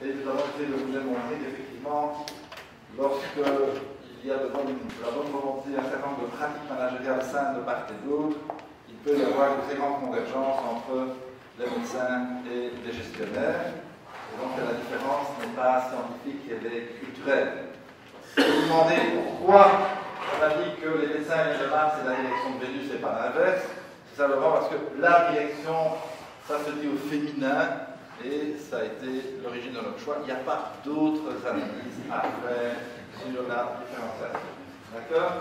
Et nous avons essayé de vous démontrer qu'effectivement, lorsqu'il y a de la bonne volonté, un certain nombre de pratiques managériales saines de part et d'autre, il peut y avoir une très grande convergence entre les médecins et les gestionnaires. Et donc la différence n'est pas scientifique, elle est culturelle. Si vous vous demandez pourquoi on a dit que les médecins viennent de Mars et la direction de Vénus et pas l'inverse, c'est simplement parce que la direction, ça se dit au féminin, et ça a été l'origine de notre choix. Il n'y a pas d'autres analyses à faire sur la différenciation. D'accord?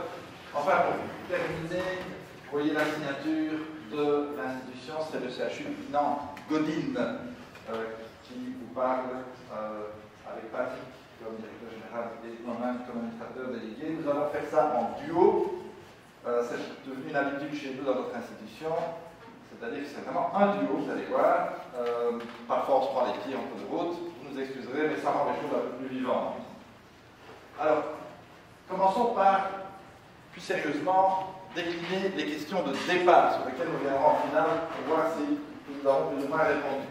Enfin, pour terminer, vous voyez la signature de l'institution, c'est le CHU Godin, qui vous parle avec Patrick comme directeur général et moi-même comme administrateur délégué. Nous allons faire ça en duo. C'est devenu une habitude chez nous dans notre institution. C'est-à-dire que c'est vraiment un duo, vous allez voir. Parfois on se prend les pieds en cours de route, vous nous excuserez, mais ça rend les choses un peu plus vivantes. Alors, commençons par, plus sérieusement, décliner les questions de départ sur lesquelles nous viendrons en finale pour voir si nous avons plus ou moins répondu.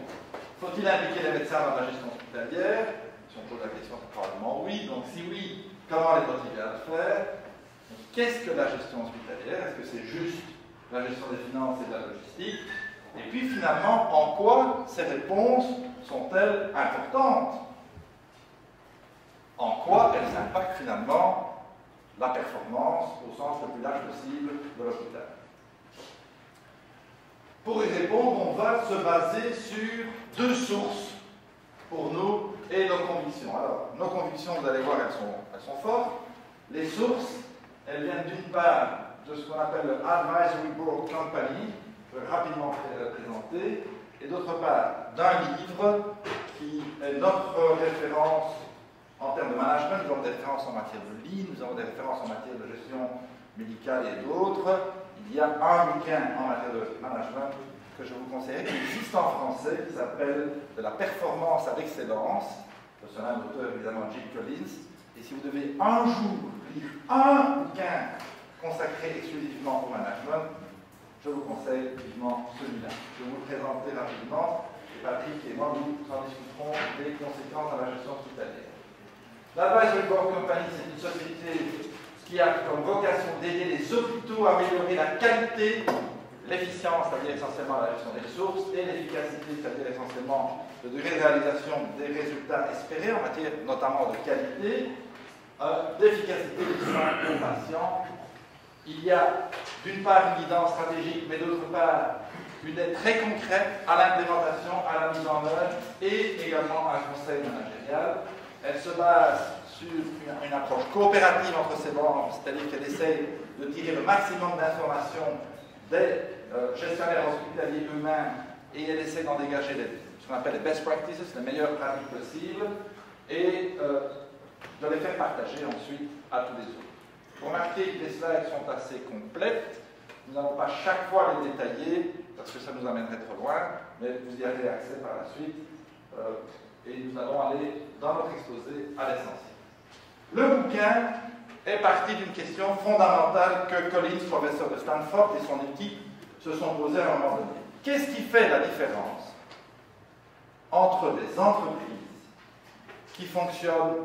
Faut-il impliquer les médecins dans la gestion hospitalière? Si on pose la question, c'est probablement oui. Donc si oui, comment les motiver à le faire? Qu'est-ce que la gestion hospitalière? Est-ce que c'est juste la gestion des finances et de la logistique? Et puis finalement, en quoi ces réponses sont-elles importantes? En quoi elles impactent finalement la performance au sens le plus large possible de l'hôpital? Pour y répondre, on va se baser sur deux sources pour nous et nos convictions. Alors, nos convictions, vous allez voir, elles sont fortes. Les sources, elles viennent d'une part de ce qu'on appelle le Advisory Board Company, je vais rapidement présenter, et d'autre part d'un livre qui est notre référence en termes de management. Nous avons des références en matière de Lean, nous avons des références en matière de gestion médicale et d'autres. Il y a un bouquin en matière de management que je vous conseille, qui existe en français, qui s'appelle De la performance à l'excellence, de son même auteur évidemment Jim Collins. Et si vous devez un jour lire un bouquin consacré exclusivement au management, je vous conseille vivement celui-là. Je vais vous le présenter rapidement, et Patrick et moi nous en discuterons des conséquences dans la gestion hospitalière. L'Advisory Board Company, c'est une société qui a comme vocation d'aider les hôpitaux à améliorer la qualité, l'efficience, c'est-à-dire essentiellement la gestion des ressources, et l'efficacité, c'est-à-dire essentiellement le degré de réalisation des résultats espérés en matière notamment de qualité, d'efficacité des soins aux patients. Il y a d'une part une guidance stratégique, mais d'autre part une aide très concrète à l'implémentation, à la mise en œuvre, et également un conseil managérial. Elle se base sur une approche coopérative entre ses membres, c'est-à-dire qu'elle essaye de tirer le maximum d'informations des gestionnaires hospitaliers eux-mêmes, et elle essaie d'en dégager ce qu'on appelle les best practices, les meilleures pratiques possibles, et de les faire partager ensuite à tous les autres. Remarquez que les slides sont assez complètes. Nous n'allons pas chaque fois les détailler, parce que ça nous amènerait trop loin, mais vous y avez accès par la suite. Et nous allons aller dans notre exposé à l'essentiel. Le bouquin est parti d'une question fondamentale que Collins, professeur de Stanford, et son équipe se sont posées à un moment donné. Qu'est-ce qui fait la différence entre des entreprises qui fonctionnent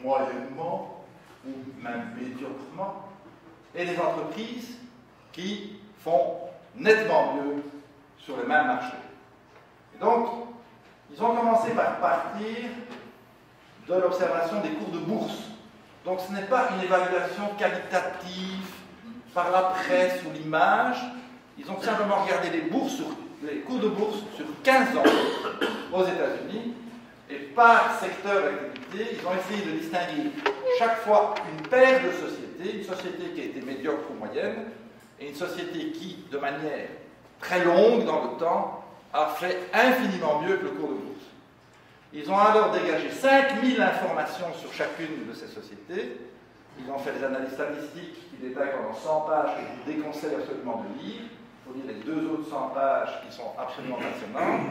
moyennement ou même médiocrement et des entreprises qui font nettement mieux sur le même marché? Et donc, ils ont commencé par partir de l'observation des cours de bourse. Donc ce n'est pas une évaluation qualitative par la presse ou l'image. Ils ont simplement regardé les cours de bourse sur 15 ans aux États-Unis, et par secteur d'activité, ils ont essayé de distinguer chaque fois une paire de sociétés, une société qui a été médiocre ou moyenne, et une société qui, de manière très longue dans le temps, a fait infiniment mieux que le cours de bourse. Ils ont alors dégagé 5000 informations sur chacune de ces sociétés. Ils ont fait des analyses statistiques qui détaillent pendant 100 pages que je vous déconseille absolument de lire. Il faut lire les 2 autres 100 pages qui sont absolument passionnantes.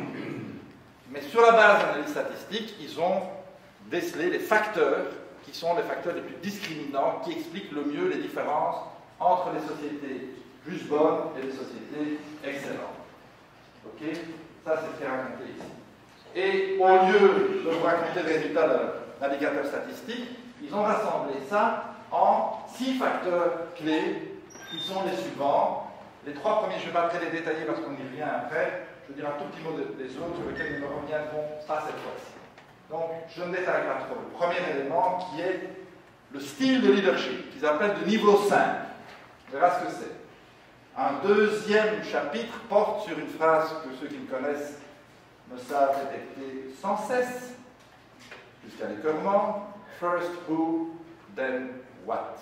Mais sur la base d'analyses statistiques, ils ont décelé les facteurs qui sont les facteurs les plus discriminants, qui expliquent le mieux les différences entre les sociétés juste bonnes et les sociétés excellentes. Ok? Ça, c'est ce qui est raconté ici. Et au lieu de vous raconter le résultat de l'indicateur statistique, ils ont rassemblé ça en 6 facteurs clés qui sont les suivants. Les 3 premiers, je ne vais pas très les détailler parce qu'on y revient après. Je vais dire un tout petit mot des autres sur lesquels nous reviendrons pas cette fois-ci. Donc, je ne détaille pas trop. Le premier élément qui est le style de leadership, qu'ils appellent de niveau 5. On verra ce que c'est. Un deuxième chapitre porte sur une phrase que ceux qui me connaissent me savent répéter sans cesse, jusqu'à l'écœurement. First who, then what.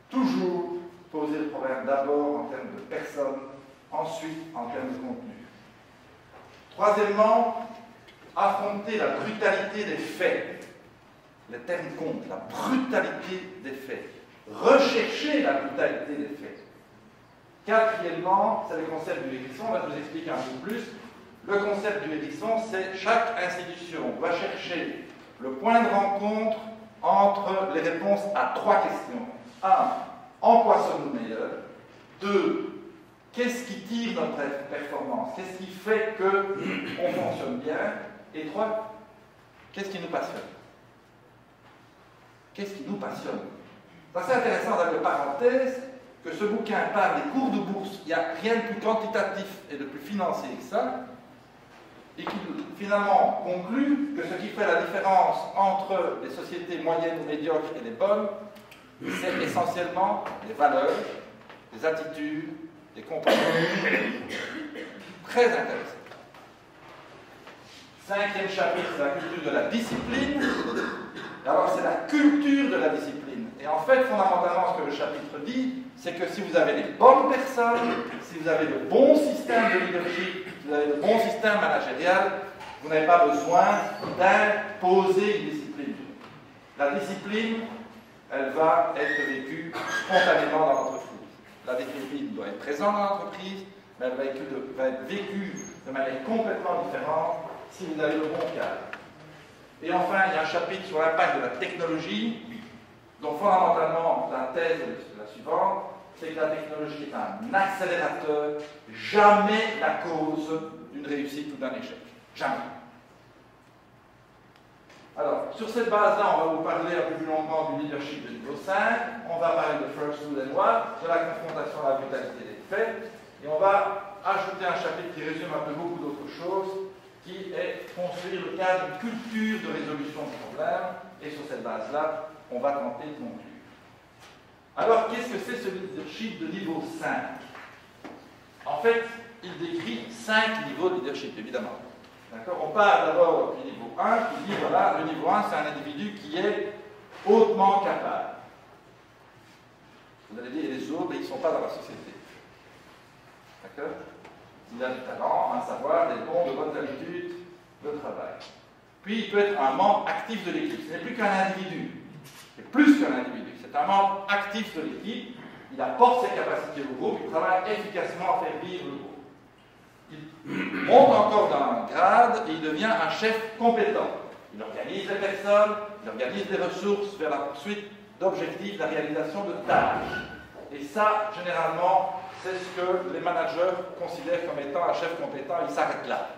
Toujours poser le problème d'abord en termes de personnes, ensuite en termes de contenu. Troisièmement, affronter la brutalité des faits. Les termes comptent, la brutalité des faits. Rechercher la brutalité des faits. Quatrièmement, c'est le concept du hérisson. Là, je vous explique un peu plus. Le concept du hérisson, c'est chaque institution va chercher le point de rencontre entre les réponses à 3 questions. 1. En quoi sommes-nous meilleurs? 2. Qu'est-ce qui tire notre performance? Qu'est-ce qui fait qu'on fonctionne bien? Et 3. Qu'est-ce qui nous passionne? Qu'est-ce qui nous passionne? C'est assez intéressant avec parenthèse que ce bouquin parle des cours de bourse. Il n'y a rien de plus quantitatif et de plus financier que ça. Et qui finalement conclut que ce qui fait la différence entre les sociétés moyennes ou médiocres et les bonnes, c'est essentiellement les valeurs, les attitudes, les comportements. Très intéressant. 5e chapitre, c'est la culture de la discipline. Alors, c'est la culture de la discipline. Et en fait, fondamentalement, ce que le chapitre dit, c'est que si vous avez les bonnes personnes, si vous avez le bon système de leadership, si vous avez le bon système managérial, vous n'avez pas besoin d'imposer une discipline. La discipline, elle va être vécue spontanément dans l'entreprise. La discipline doit être présente dans l'entreprise, mais elle va être vécue de manière complètement différente si vous avez le bon cadre. Et enfin, il y a un chapitre sur l'impact de la technologie. Donc fondamentalement, la thèse est la suivante, c'est que la technologie est un accélérateur, jamais la cause d'une réussite ou d'un échec. Jamais. Alors, sur cette base-là, on va vous parler un peu plus longuement du leadership de niveau 5. On va parler de First Who Then What, de la confrontation à la brutalité des faits. Et on va ajouter un chapitre qui résume un peu beaucoup d'autres choses, qui est construire le cadre d'une culture de résolution de problèmes. Et sur cette base-là, on va tenter de conclure. Alors, qu'est-ce que c'est ce leadership de niveau 5? En fait, il décrit 5 niveaux de leadership, évidemment. On part d'abord du niveau 1, qui dit, voilà, le niveau 1, c'est un individu qui est hautement capable. Vous allez dire, les autres, mais ils ne sont pas dans la société. D'accord? Il a du talent, un savoir, des bons, de bonnes habitudes de travail. Puis, il peut être un membre actif de l'équipe. Ce n'est plus qu'un individu. C'est plus qu'un individu. C'est un membre actif de l'équipe. Il apporte ses capacités au groupe. Il travaille efficacement à faire vivre le groupe. Il monte encore dans un grade et il devient un chef compétent. Il organise les personnes, il organise les ressources vers la poursuite d'objectifs, la réalisation de tâches. Et ça, généralement, c'est ce que les managers considèrent comme étant un chef compétent. Il s'arrête là.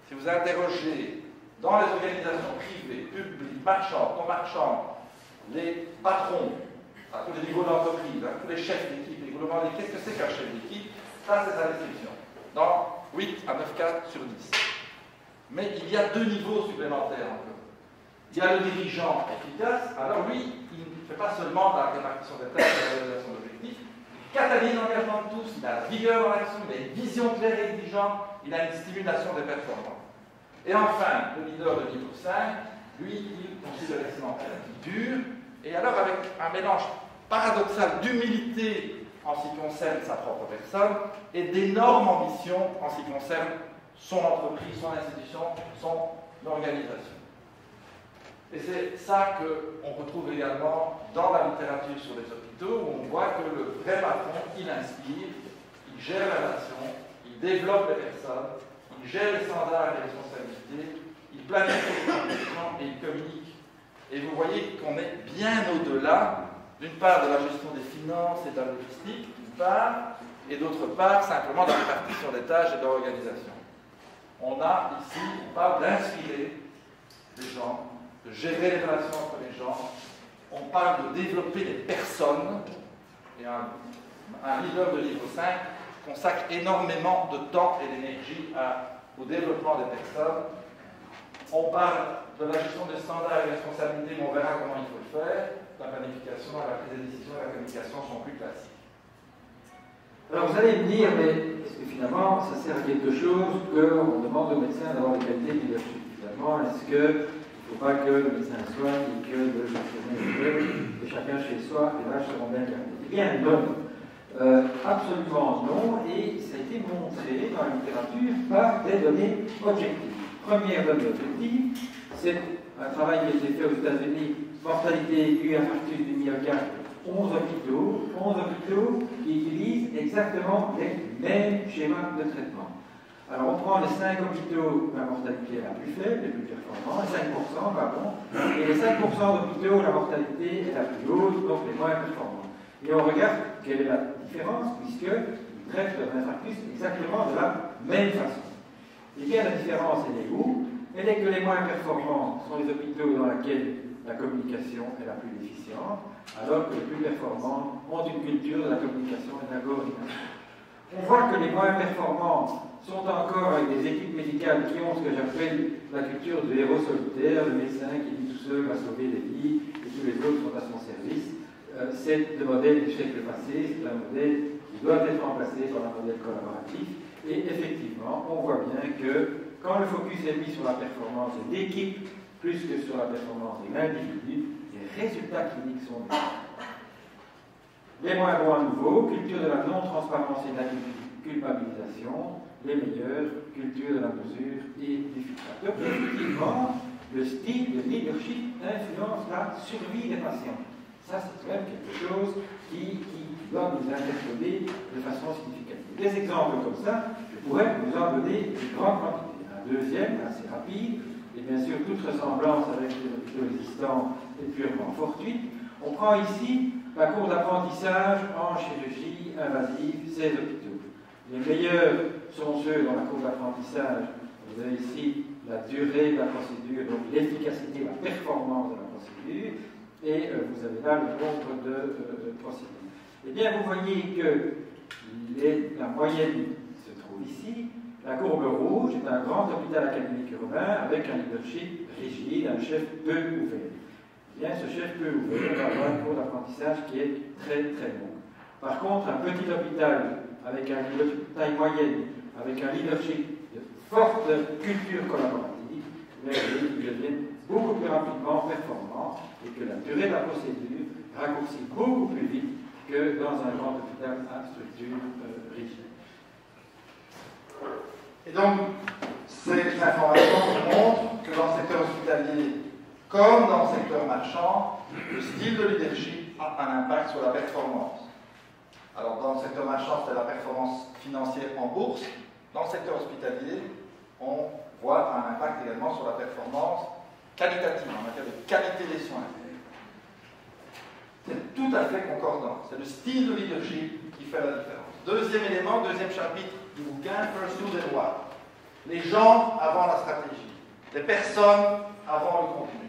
Si vous interrogez dans les organisations privées, publiques, marchandes, non marchandes, les patrons, à tous les niveaux d'entreprise, tous les chefs d'équipe, et vous demandez qu'est-ce que c'est qu'un chef d'équipe, ça c'est sa description. Dans 8 à 9 cas sur 10. Mais il y a 2 niveaux supplémentaires encore. Il y a le dirigeant efficace, alors lui, il ne fait pas seulement la répartition des tâches et la réalisation d'objectifs, il catalyse l'engagement de tous, il a la vigueur dans l'action, il a une vision claire et exigeante, il a une stimulation des performances. Et enfin, le leader de niveau 5, lui, il considère l'excellence qui dure, et alors avec un mélange paradoxal d'humilité en ce qui concerne sa propre personne et d'énormes ambitions en ce qui concerne son entreprise, son institution, son organisation. Et c'est ça qu'on retrouve également dans la littérature sur les hôpitaux, où on voit que le vrai patron, il inspire, il gère la relation, il développe les personnes, il gère les standards et les responsabilités, il planifie les organisations et il communique. Et vous voyez qu'on est bien au-delà, d'une part de la gestion des finances et de la logistique, d'une part, et d'autre part simplement de la répartition des tâches et de l'organisation. On parle d'inspirer les gens, de gérer les relations entre les gens. On parle de développer les personnes. Et un leader de niveau 5 consacre énormément de temps et d'énergie au développement des personnes. On parle de la gestion des standards et des responsabilités, mais on verra comment il faut le faire. La planification, la prise de décision et la communication sont plus classiques. Alors vous allez me dire, mais est-ce que finalement ça sert à quelque chose qu'on demande aux médecins d'avoir des qualités de leadership? Finalement, est-ce qu'il ne faut pas que le médecin soigne et que le gestionnaire et chacun chez soi, les vaches seront bien gardées? Eh bien, non. Absolument non, et ça a été montré dans la littérature par des données objectives. Première donnée objective, c'est un travail qui a été fait aux États-Unis, mortalité aiguë, infarctus du myocarde, 11 hôpitaux qui utilisent exactement les mêmes schémas de traitement. Alors on prend les 5 hôpitaux où la mortalité est la plus faible, les plus performants, les 5%, pardon, et les 5% d'hôpitaux où la mortalité est la plus haute, donc les moins performants. Et on regarde quelle est la différence, puisqu'ils traitent leur infarctus exactement de la même façon. Et bien la différence, elle est où? Elle est que les moins performants sont les hôpitaux dans lesquels la communication est la plus déficiente, alors que les plus performants ont une culture de la communication et de la coordination. On voit que les moins performants sont encore avec des équipes médicales qui ont ce que j'appelle la culture du héros solitaire, le médecin qui dit tout seul va sauver des vies et tous les autres sont à son service. C'est le modèle du siècle passé, c'est un modèle qui doit être remplacé par un modèle collaboratif. Et effectivement, on voit bien que quand le focus est mis sur la performance de l'équipe plus que sur la performance de l'individu, les résultats cliniques sont meilleurs. Les moins bons à nouveau, culture de la non-transparence et de la culpabilisation, les meilleurs, culture de la mesure et du feedback. Donc effectivement, le style de leadership influence la survie des patients. Ça, c'est quand même quelque chose qui doit nous interpeller de façon significative. Des exemples comme ça, je pourrais vous en donner une grande quantité. Un deuxième, assez rapide, et bien sûr toute ressemblance avec les hôpitaux existants est purement fortuite. On prend ici la courbe d'apprentissage en chirurgie invasive, ces hôpitaux. Les meilleurs sont ceux dans la courbe d'apprentissage. Vous avez ici la durée de la procédure, donc l'efficacité, la performance de la procédure. Et vous avez là le nombre de procédures. Eh bien, vous voyez que la moyenne se trouve ici. La courbe rouge est un grand hôpital académique urbain avec un leadership rigide, un chef peu ouvert. Eh bien, ce chef peu ouvert va avoir une courbe d'apprentissage qui est très très longue. Par contre, un petit hôpital avec un leadership de taille moyenne, avec un leadership de forte culture collaborative, ils deviennent beaucoup plus rapidement performants et que la durée de la procédure raccourcit beaucoup plus vite que dans un grand hôpital à structure rigide. Et donc, ces informations montrent que dans le secteur hospitalier, comme dans le secteur marchand, le style de leadership a un impact sur la performance. Alors, dans le secteur marchand, c'est la performance financière en bourse. Dans le secteur hospitalier, on voit un impact également sur la performance qualitative, en matière de qualité des soins. C'est tout à fait concordant. C'est le style de leadership qui fait la différence. Deuxième élément, deuxième chapitre du bouquin, First Who Then What. Les gens avant la stratégie. Les personnes avant le contenu.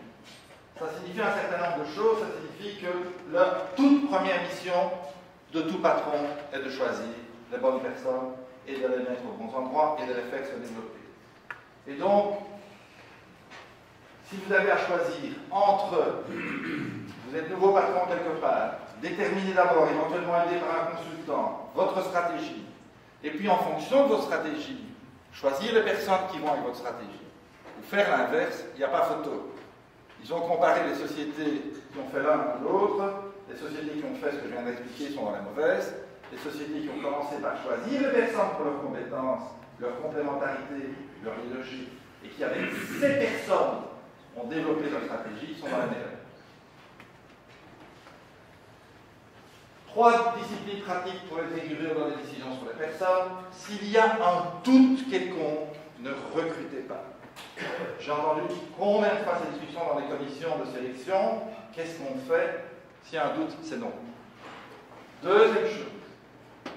Ça signifie un certain nombre de choses. Ça signifie que la toute première mission de tout patron est de choisir les bonnes personnes et de les mettre aux bons endroits et de les faire se développer. Et donc, si vous avez à choisir entre, vous êtes nouveau patron quelque part, déterminer d'abord, éventuellement aidé par un consultant, votre stratégie, et puis en fonction de votre stratégie, choisir les personnes qui vont avec votre stratégie, ou faire l'inverse, il n'y a pas photo. Ils ont comparé les sociétés qui ont fait l'un ou l'autre, les sociétés qui ont fait ce que je viens d'expliquer sont dans la mauvaise, les sociétés qui ont commencé par choisir les personnes pour leurs compétences, leur complémentarité, leur leadership, et qui avec ces personnes ont développé leur stratégie, sont dans la meilleure. 3 disciplines pratiques pour être figurées dans les décisions sur les personnes. S'il y a un doute quelconque, ne recrutez pas. J'ai entendu combien de fois ces discussions dans les commissions de sélection. Qu'est-ce qu'on fait? S'il y a un doute, c'est non. Deuxième chose,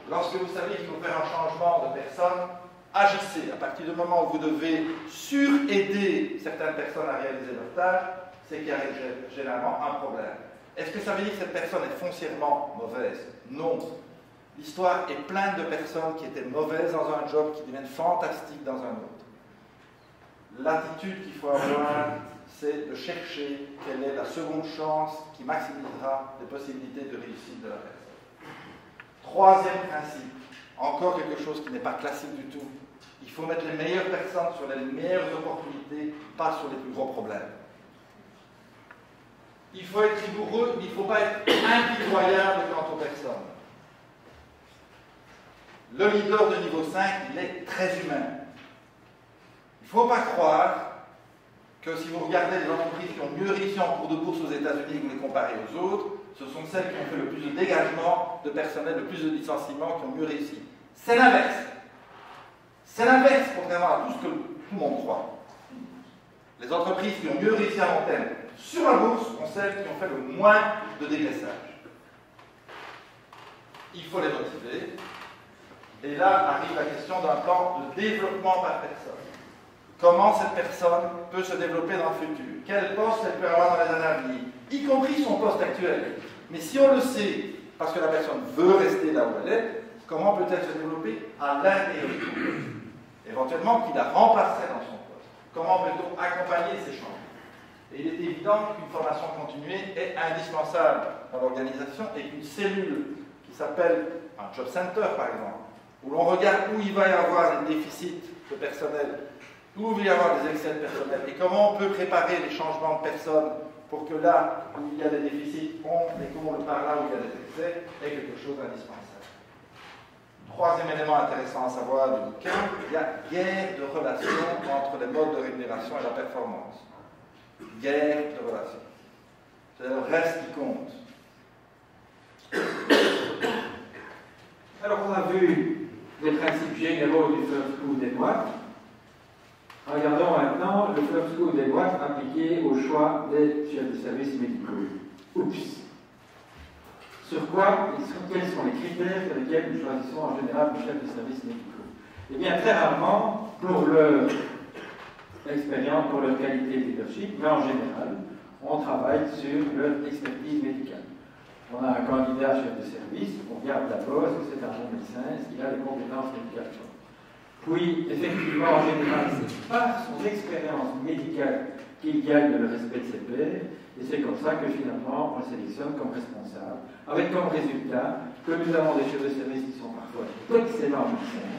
lorsque vous savez qu'il faut faire un changement de personne, agissez. À partir du moment où vous devez suraider certaines personnes à réaliser leurs tâches, c'est qu'il y a généralement un problème. Est-ce que ça veut dire que cette personne est foncièrement mauvaise? Non. L'histoire est pleine de personnes qui étaient mauvaises dans un job, qui deviennent fantastiques dans un autre. L'attitude qu'il faut avoir, c'est de chercher quelle est la seconde chance qui maximisera les possibilités de réussite de la personne. Troisième principe, encore quelque chose qui n'est pas classique du tout. Il faut mettre les meilleures personnes sur les meilleures opportunités, pas sur les plus gros problèmes. Il faut être rigoureux, mais il ne faut pas être impitoyable quant aux personnes. Le leader de niveau 5, il est très humain. Il ne faut pas croire que si vous regardez les entreprises qui ont mieux réussi en cours de bourse aux États-Unis et que vous les comparez aux autres, ce sont celles qui ont fait le plus de dégagement de personnel, le plus de licenciements qui ont mieux réussi. C'est l'inverse. C'est l'inverse, contrairement à tout ce que tout le monde croit. Les entreprises qui ont mieux réussi à long terme sur la bourse sont celles qui ont fait le moins de dégraissage. Il faut les motiver. Et là arrive la question d'un plan de développement par personne. Comment cette personne peut se développer dans le futur? Quel poste elle peut avoir dans les années à venir? Y compris son poste actuel. Mais si on le sait, parce que la personne veut rester là où elle est, comment peut-elle se développer à l'intérieur du groupe? Éventuellement qu'il la remplacerait dans son poste. Comment peut-on accompagner ces changements? Et il est évident qu'une formation continuée est indispensable dans l'organisation et qu'une cellule qui s'appelle un job center, par exemple, où l'on regarde où il va y avoir des déficits de personnel, où il va y avoir des excès de personnel, et comment on peut préparer les changements de personnes pour que là où il y a des déficits, on les comble par là où il y a des excès, est quelque chose d'indispensable. Troisième élément intéressant à savoir du bouquin, il y a guerre de relations entre les modes de rémunération et la performance. Guerre de relations. C'est le reste qui compte. Alors, on a vu les principes généraux du First School des boîtes. Regardons maintenant le First School des boîtes appliqué au choix des chefs de service médicaux. Oups! Sur quoi, quels sont les critères sur lesquels nous choisissons en général nos chefs de service médicaux? Eh bien, très rarement, pour leur expérience, pour leur qualité de leadership, mais en général, on travaille sur leur expertise médicale. On a un candidat chef de service, on regarde d'abord est-ce que c'est un bon médecin, est-ce qu'il a les compétences médicales. Puis, effectivement, en général, c'est par son expérience médicale qu'il gagne le respect de ses pairs, et c'est comme ça que finalement on le sélectionne comme responsable, avec comme résultat que nous avons des chefs de service qui sont parfois d'excellents médecins,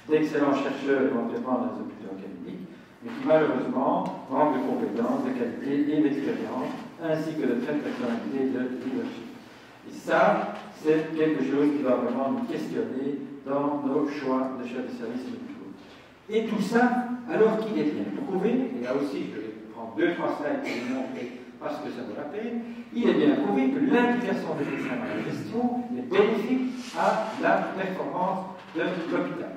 d'excellents chercheurs éventuellement dans les hôpitaux académiques, mais qui malheureusement manquent de compétences, de qualité et d'expérience, ainsi que de traits de personnalité et de leadership. Et ça, c'est quelque chose qui doit vraiment nous questionner dans nos choix de chefs de service médicaux. Et tout ça, alors qu'il est bien prouvé, et là aussi je vais prendre 2-3 slides pour vous montrer parce que ça vaut la peine, il est bien prouvé que l'implication des médecins dans la gestion est bénéfique à la performance de l'hôpital.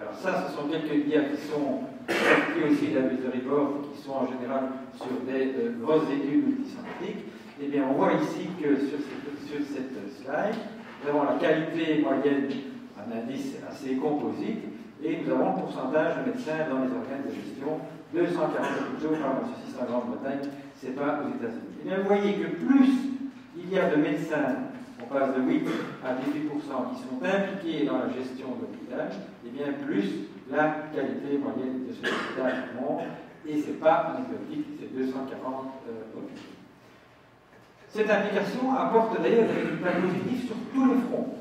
Alors ça, ce sont quelques dias qui sont sortis aussi d'Advisory Board, qui sont en général sur des grosses études multiscientifiques. Eh bien, on voit ici que sur cette slide, nous avons la qualité moyenne, un indice assez composite, et nous avons le pourcentage de médecins dans les organes de gestion, 240 hôpitaux, par ceci c'est en Grande-Bretagne, c'est pas aux États-Unis. Et bien, vous voyez que plus il y a de médecins, on passe de 8 à 18% qui sont impliqués dans la gestion de l'hôpital, et bien plus la qualité moyenne de ce hôpital monte, et ce n'est pas anecdotique, c'est 240 hôpitaux. Cette implication apporte d'ailleurs des résultats positifs sur tous les fronts.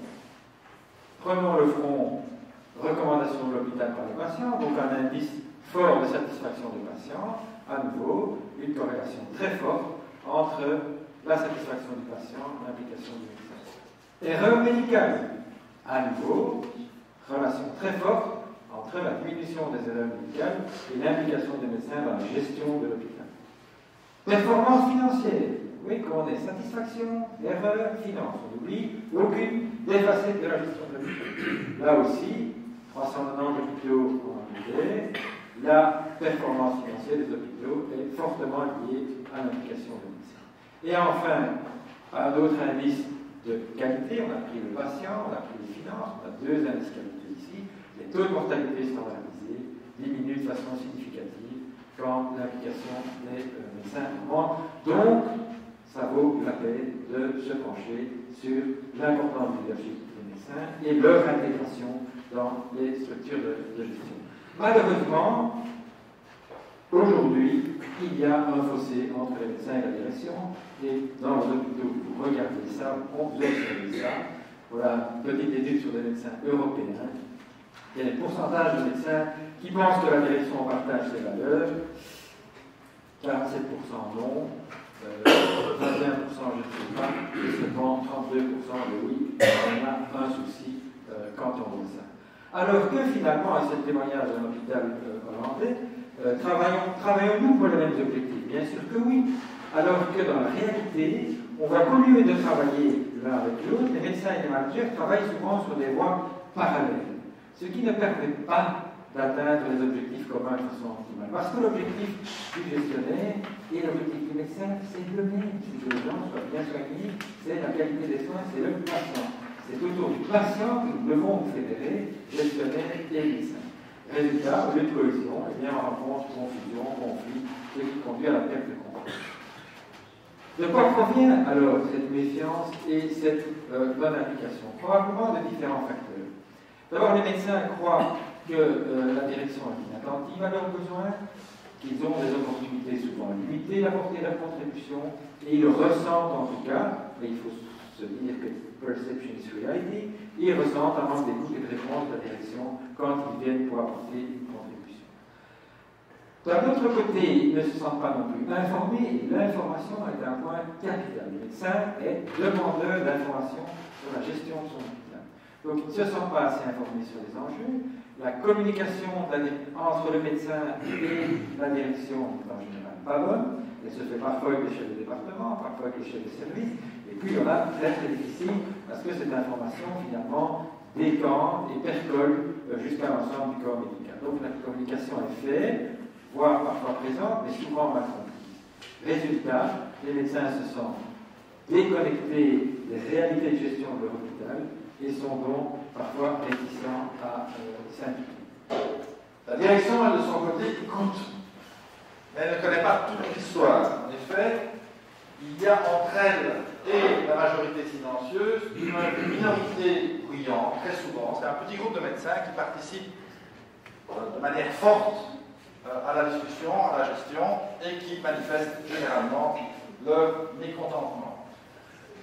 Prenons le front recommandation de l'hôpital par les patients, donc un indice fort de satisfaction des patients, à nouveau, une corrélation très forte entre la satisfaction du patient et l'implication du médecin. Erreur médicale, à nouveau, relation très forte entre la diminution des erreurs médicales et l'implication des médecins dans la gestion de l'hôpital. Performance financière, oui, quand on est satisfaction, erreur, finance, on oublie aucune des facettes de la gestion de l'hôpital. Là aussi, 390 hôpitaux en Angleterre, la performance financière des hôpitaux est fortement liée à l'implication des médecins. Et enfin, un autre indice de qualité, on a pris le patient, on a pris les finances, on a deux indices qualité ici, Les taux de mortalité standardisés diminuent de façon significative quand l'implication des médecins augmente. Donc, ça vaut la peine de se pencher sur l'importance du leadership des médecins et leur intégration dans les structures de gestion. Malheureusement, aujourd'hui, il y a un fossé entre les médecins et la direction, et dans les hôpitaux, vous regardez ça, vous observez ça. Voilà une petite étude sur des médecins européens. Il y a des pourcentages de médecins qui pensent que la direction partage ses valeurs. 47% non, 21% je ne sais pas, et seulement 32% de oui. On a un souci quand on voit ça. Alors que finalement, à ce témoignage d'un hôpital hollandais, travaillons-nous pour les mêmes objectifs? Bien sûr que oui. Alors que dans la réalité, on voit qu'au lieu de travailler l'un avec l'autre, les médecins et les managers travaillent souvent sur des voies parallèles, ce qui ne permet pas d'atteindre les objectifs communs de façon optimale. Parce que l'objectif du gestionnaire et l'objectif du médecin, c'est le même. C'est que les gens soient bien soignés, c'est la qualité des soins, c'est le patient. C'est autour du patient que nous devons nous fédérer, gestionnaire et médecin. Résultat, au lieu de cohésion, eh bien, on rencontre confusion, conflit, ce qui conduit à la perte de confiance. De quoi provient alors cette méfiance et cette bonne application? Probablement de différents facteurs. D'abord, les médecins croient que la direction est inattentive à leurs besoins, qu'ils ont des opportunités souvent limitées d'apporter leur contribution, et ils ressentent en tout cas, mais il faut se dire que perception is reality, ils ressentent un manque d'écoute et de réponse de la direction quand ils viennent pour apporter une contribution. D'un autre côté, ils ne se sentent pas non plus informés, et l'information est un point capital. Le médecin est demandeur d'informations sur la gestion de son hôpital. Donc, ils ne se sentent pas assez informés sur les enjeux. La communication entre le médecin et la direction est en général pas bonne. Elle se fait parfois avec l'échelle des départements, parfois avec l'échelle des services. Et puis, il y en a très très difficile parce que cette information, finalement, décante et percole jusqu'à l'ensemble du corps médical. Donc, la communication est faite, voire parfois présente, mais souvent mal comprise. Résultat, les médecins se sentent déconnectés des réalités de gestion de leur hôpital et sont donc parfois réticents à s'impliquer. La direction, elle, de son côté, écoute, mais elle ne connaît pas toute l'histoire. En effet, il y a entre elle et la majorité silencieuse une minorité bruyante, très souvent. C'est un petit groupe de médecins qui participent de manière forte à la discussion, à la gestion, et qui manifestent généralement leur mécontentement.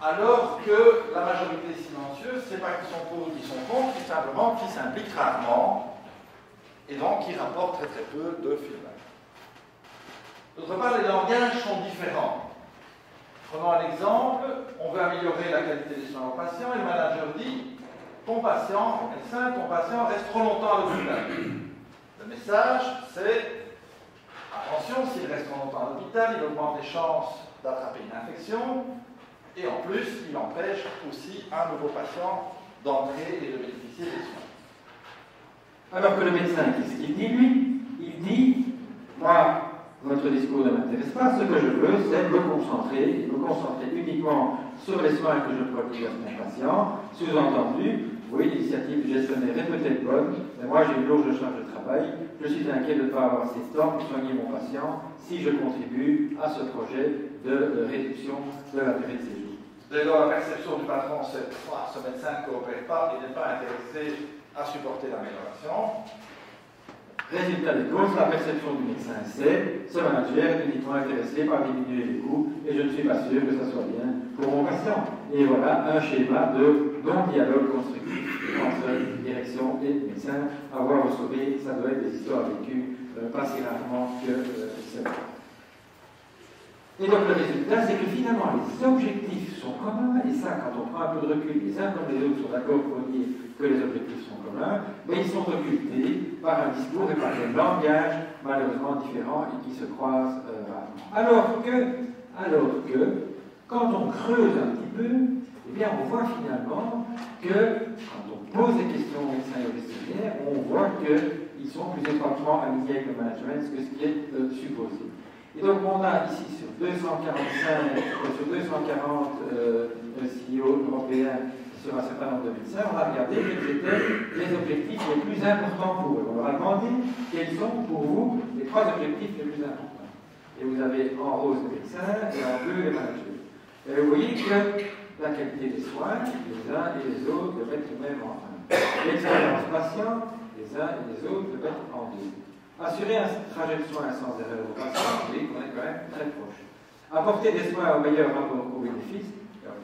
Alors que la majorité silencieuse, ce n'est pas qu'ils sont pour ou qu'ils sont contre, c'est simplement qu'ils s'impliquent rarement, et donc qui rapportent très très peu de feedback. D'autre part, les langages sont différents. Prenons un exemple, on veut améliorer la qualité des soins aux patients, et le manager dit, ton patient, médecin, ton patient reste trop longtemps à l'hôpital. Le message, c'est, attention, s'il reste trop longtemps à l'hôpital, il augmente les chances d'attraper une infection, et en plus, il empêche aussi un nouveau patient d'entrer et de bénéficier des soins. Alors que le médecin, qu'est-ce qu'il dit, lui? Il dit, moi, votre discours ne m'intéresse pas, ce que je veux, c'est me concentrer uniquement sur les soins que je produis à mon patient. Sous-entendu, oui, l'initiative du gestionnaire est peut-être bonne, mais moi j'ai une lourde charge de travail, je suis inquiet de ne pas avoir assez de temps pour soigner mon patient si je contribue à ce projet de réduction de la durée de séjour. Dès lors, la perception du patron, c'est que ce médecin ne coopère pas, il n'est pas intéressé à supporter l'amélioration. Résultat des courses, la perception du médecin, c'est ce manager est uniquement intéressé par diminuer les coûts et je ne suis pas sûr que ça soit bien pour mon patient. Et voilà un schéma de non-dialogue constructif entre direction et médecin. Avoir sauvé, ça doit être des histoires vécues pas si rarement que celles-là. Et donc le résultat, c'est que finalement les objectifs sont communs, et ça, quand on prend un peu de recul, les uns comme les autres sont d'accord pour dire que les objectifs sont communs, mais ils sont occultés par un discours et par des langages malheureusement différents et qui se croisent rarement. Alors que, quand on creuse un petit peu, eh bien on voit finalement que, quand on pose des questions aux médecins et aux gestionnaires, on voit qu'ils sont plus étroitement alignés avec le management que ce qui est supposé. Et donc on a ici sur 240 CEO européens sur un certain nombre de médecins, on a regardé quels étaient les objectifs les plus importants pour eux. On leur a demandé quels sont pour vous les 3 objectifs les plus importants. Et vous avez en rose les médecins et en bleu les managers. Et vous voyez que la qualité des soins, les uns et les autres le mettent tout de même en 1. L'expérience patient, les uns et les autres le mettent en 2. Assurer un trajet de soins sans erreur au patient, vous voyez qu'on est quand même très proche. Apporter des soins au meilleur rapport au bénéfice,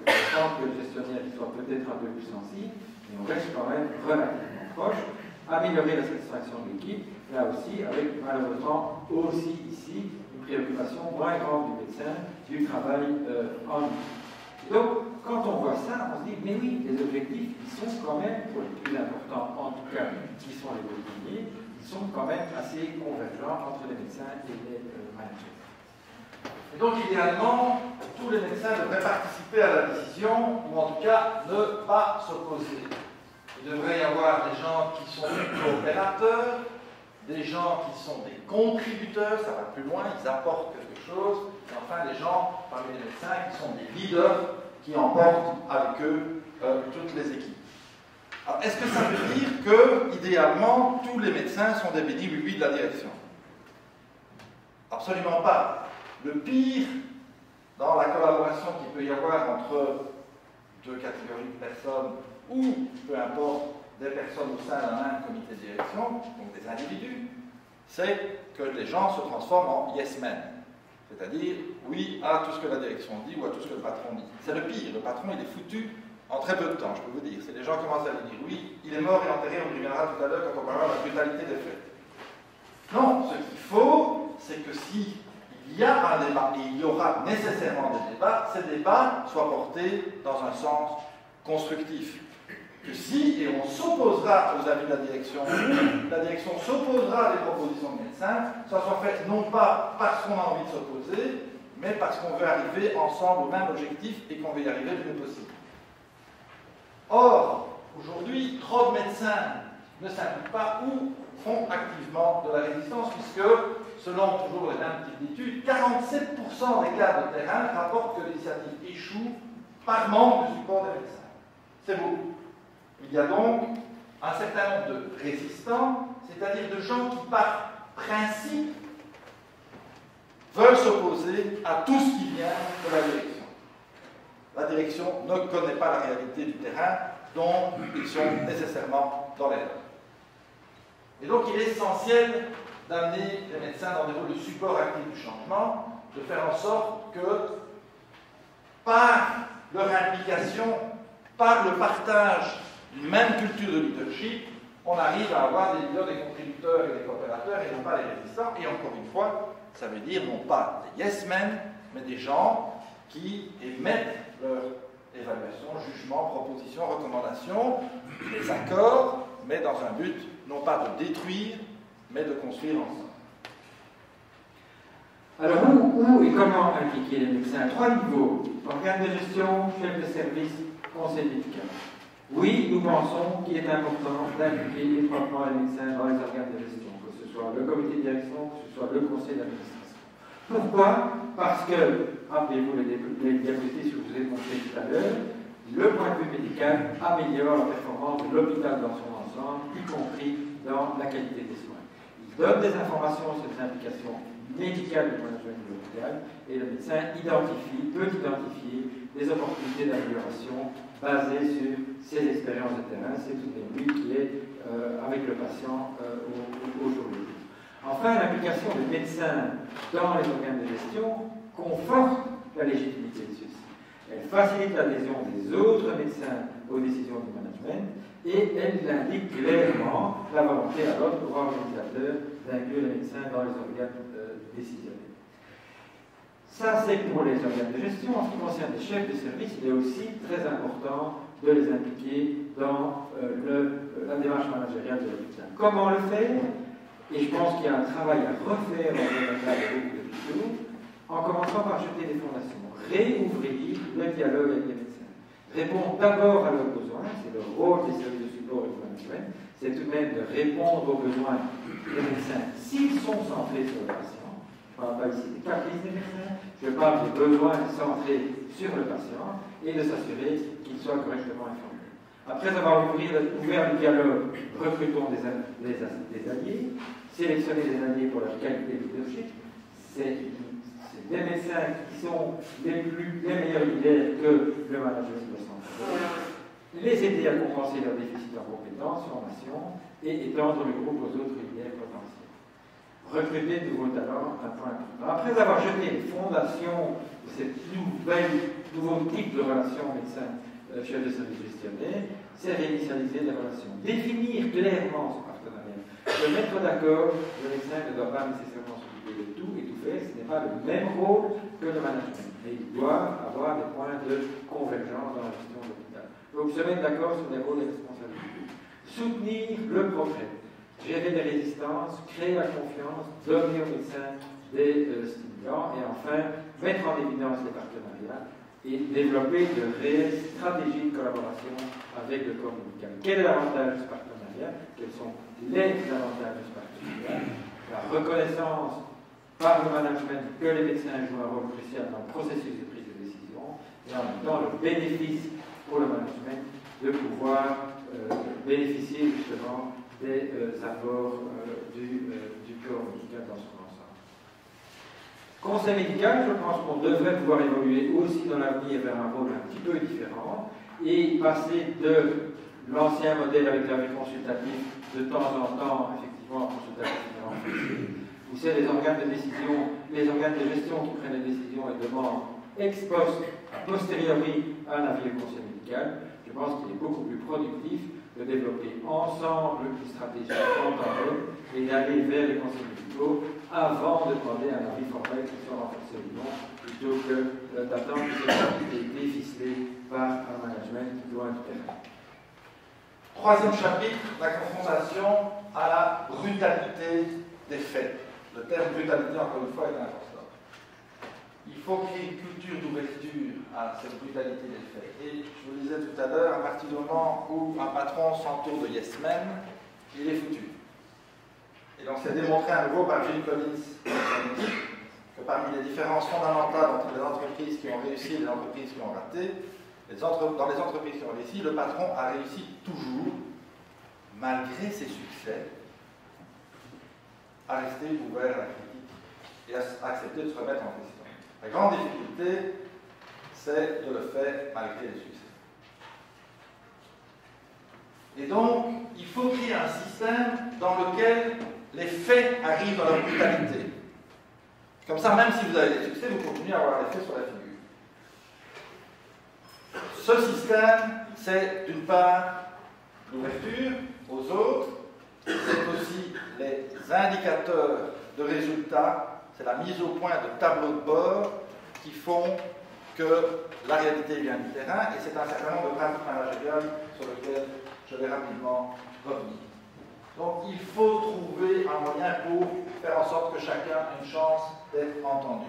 il semble que le gestionnaire soit peut-être un peu plus sensible, mais on reste quand même relativement proche. Améliorer la satisfaction de l'équipe, là aussi, avec malheureusement aussi ici une préoccupation moins grande du médecin, du travail en ligne. Donc, quand on voit ça, on se dit, mais oui, les objectifs, ils sont quand même, pour les plus importants en tout cas, qui sont les premiers, ils sont quand même assez convergents entre les médecins et les managers. Et donc, idéalement, tous les médecins devraient participer à la décision, ou en tout cas ne pas s'opposer. Il devrait y avoir des gens qui sont des coopérateurs, des gens qui sont des contributeurs, ça va plus loin, ils apportent quelque chose, et enfin des gens parmi les médecins qui sont des leaders, qui emportent avec eux toutes les équipes. Alors, est-ce que ça veut dire que, idéalement, tous les médecins sont des bénis-oui de la direction? Absolument pas. Le pire dans la collaboration qu'il peut y avoir entre 2 catégories de personnes, ou, peu importe, des personnes au sein d'un même comité de direction, donc des individus, c'est que les gens se transforment en yes men. C'est-à-dire, oui à tout ce que la direction dit ou à tout ce que le patron dit. C'est le pire. Le patron, il est foutu en très peu de temps, je peux vous dire. C'est les gens qui commencent à lui dire, oui, il est mort et enterré, on y reviendra tout à l'heure quand on parlera de la brutalité des faits. Non, ce qu'il faut, c'est que si il y a un débat, et il y aura nécessairement des débats, ces débats soient portés dans un sens constructif. Que si, et on s'opposera aux avis de la direction s'opposera à des propositions de médecins, ça soit fait non pas parce qu'on a envie de s'opposer, mais parce qu'on veut arriver ensemble au même objectif et qu'on veut y arriver le mieux possible. Or, aujourd'hui, trop de médecins ne s'impliquent pas ou font activement de la résistance, puisque, selon toujours les mêmes types d'études, 47% des cas de terrain rapportent que l'initiative échoue par manque de support des médecins. C'est beaucoup. Il y a donc un certain nombre de résistants, c'est-à-dire de gens qui, par principe, veulent s'opposer à tout ce qui vient de la direction. La direction ne connaît pas la réalité du terrain, donc ils sont nécessairement dans l'erreur. Et donc il est essentiel d'amener les médecins dans des rôles de support actif du changement, de faire en sorte que, par leur implication, par le partage d'une même culture de leadership, on arrive à avoir des leaders, des contributeurs et des coopérateurs et non pas les résistants. Et encore une fois, ça veut dire non pas des yes men, mais des gens qui émettent leur évaluation, jugement, proposition, recommandation, des accords, mais dans un but non pas de détruire, mais de construire ensemble. Alors, où et comment impliquer les médecins? 3 niveaux. Organe de gestion, chef de service, conseil médical. Oui, nous pensons qu'il est important d'impliquer étroitement les médecins dans les organes de gestion, que ce soit le comité de direction, que ce soit le conseil d'administration. Pourquoi? Parce que, rappelez-vous les diapositives que je vous ai montrées tout à l'heure, le point de vue médical améliore la performance de l'hôpital dans son ensemble, y compris dans la qualité des soins. Il donne des informations sur les implications médicales du management de l'hôpital et le médecin peut identifier des opportunités d'amélioration basées sur ses expériences de terrain. C'est tout de lui qui est avec le patient au jour le jour. Enfin, l'application des médecins dans les organes de gestion conforte la légitimité de ceux-ci. Elle facilite l'adhésion des autres médecins aux décisions du management et elle indique clairement la volonté à l'autre organisateur d'inclure les médecins dans les organes décisionnels. Ça, c'est pour les organes de gestion. En ce qui concerne les chefs de service, il est aussi très important de les impliquer dans la démarche managériale de l'hôpital. Comment le faire? Et je pense qu'il y a un travail à refaire en général de beaucoup d'hôpitaux, en commençant par jeter des fondations. Réouvrir le dialogue avec les médecins. Répondre d'abord à leurs besoins, c'est le rôle des services de support et du management, c'est tout de même de répondre aux besoins des médecins s'ils sont centrés sur le patient. Je ne parle pas ici des caprices des médecins, je parle des besoins centrés sur le patient et de s'assurer qu'ils soient correctement informés. Après avoir ouvert le dialogue, recrutons des alliés, sélectionnez des alliés pour leur qualité de leadership. C'est des médecins qui sont les meilleurs leaders que le management de santé. Les aider à compenser leurs déficits en compétences, formation, et étendre le groupe aux autres leaders potentiels. Recruter de nouveaux talents, un point important. Après avoir jeté les fondations de ce nouveau type de relation médecin-chef de service gestionnaire, c'est réinitialiser les relations. Définir clairement son partenariat. Se mettre d'accord, le médecin ne doit pas nécessairement s'occuper de tout et tout faire, ce n'est pas le même rôle que le management. Mais il doit avoir des points de convergence dans la gestion de l'hôpital. Donc se mettre d'accord sur les rôles et responsabilités. Soutenir le progrès. Gérer les résistances, créer la confiance, donner aux médecins des stimulants et enfin mettre en évidence les partenariats et développer de réelles stratégies de collaboration avec le corps médical. Quel est l'avantage de ce partenariat? Quels sont les avantages de ce partenariat? La reconnaissance par le management que les médecins jouent un rôle crucial dans le processus de prise de décision et en même temps le bénéfice pour le management de pouvoir bénéficier justement des apports du corps médical dans son ensemble. Conseil médical, je pense qu'on devrait pouvoir évoluer aussi dans l'avenir vers un rôle un petit peu différent et passer de l'ancien modèle avec l'avis consultatif de temps en temps, effectivement, consultatif. Vous savez, les organes de décision, les organes de gestion qui prennent les décisions et demandent ex post, a posteriori, un avis au conseil médical. Je pense qu'il est beaucoup plus productif de développer ensemble une stratégie en tandem et d'aller vers les conseils médicaux avant de demander un avis formel qui soit renforcé ou non, plutôt que d'attendre que cette activité est déficelée par un management qui doit être terrain. Troisième chapitre, la confrontation à la brutalité des faits. Le terme brutalité, encore une fois, est important. Il faut qu'il y ait une culture d'ouverture à cette brutalité des faits. Et je vous le disais tout à l'heure, à partir du moment où un patron s'entoure de yes men, il est foutu. Et donc c'est démontré à nouveau par Jim Collins que parmi les différences fondamentales entre les entreprises qui ont réussi et les entreprises qui ont raté, dans les entreprises qui ont réussi, le patron a réussi toujours, malgré ses succès, à rester ouvert à la critique et à accepter de se remettre en question. La grande difficulté, c'est de le faire malgré les succès. Et donc, il faut créer un système dans lequel les faits arrivent dans leur brutalité. Comme ça, même si vous avez des succès, vous continuez à avoir des faits sur la figure. Ce système, c'est d'une part l'ouverture aux autres, c'est aussi les indicateurs de résultats, c'est la mise au point de tableaux de bord qui font que la réalité vient du terrain, et c'est un certain nombre de pratiques managériales sur lesquelles je vais rapidement revenir. Donc il faut trouver un moyen pour faire en sorte que chacun ait une chance d'être entendu.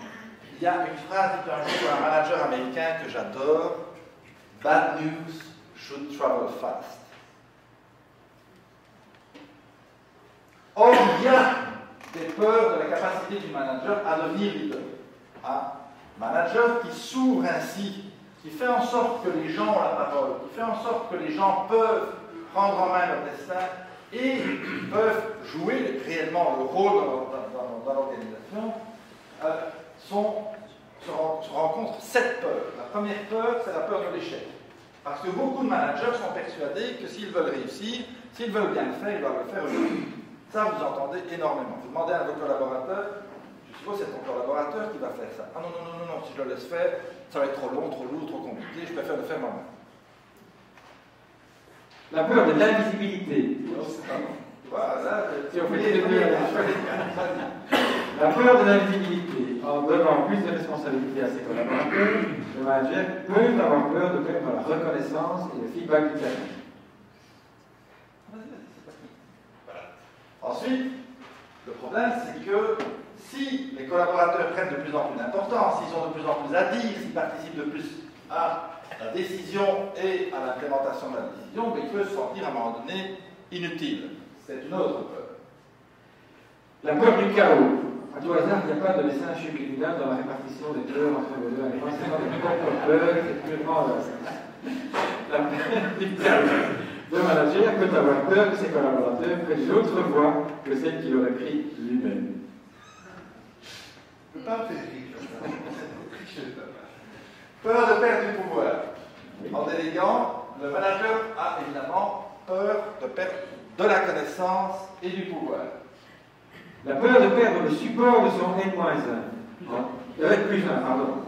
Il y a une phrase dite un jour d'un manager américain que j'adore: Bad news should travel fast. Or, il y a des peurs de la capacité du manager à devenir leader. Un manager qui s'ouvre ainsi, qui fait en sorte que les gens ont la parole, qui fait en sorte que les gens peuvent prendre en main leur destin et peuvent jouer réellement le rôle dans l'organisation, se rencontrent 7 peurs. La première peur, c'est la peur de l'échec. Parce que beaucoup de managers sont persuadés que s'ils veulent réussir, s'ils veulent bien le faire, ils doivent le faire eux-mêmes. Ça, vous entendez énormément. Vous demandez à vos collaborateurs, je suppose que c'est ton collaborateur qui va faire ça. Ah non, si je le laisse faire, ça va être trop long, trop lourd, trop compliqué, je préfère le faire moi-même. La peur de l'invisibilité. Voilà, la peur de l'invisibilité. En donnant plus de responsabilités à ses collaborateurs, le manager peut avoir peur de perdre la reconnaissance et le feedback du terrain. Ensuite, le problème, c'est que si les collaborateurs prennent de plus en plus d'importance, s'ils ont de plus en plus à dire, s'ils participent de plus à la décision et à l'implémentation de la décision, mais ils peuvent se sentir à un moment donné inutiles. C'est une autre peur. La peur du chaos. À tout hasard, il n'y a pas de dessin chez Clément dans la répartition des peurs entre les deux. C'est purement la perte du talent de manager peut avoir peur que ses collaborateurs prennent une autre voie que celle qu'il aurait prise lui-même. Je ne peux pas faire rire. Peur de perdre du pouvoir. En déléguant, le manager a évidemment peur de perdre de la connaissance et du pouvoir. La peur de perdre le support de son N-1. Plus 1, pardon.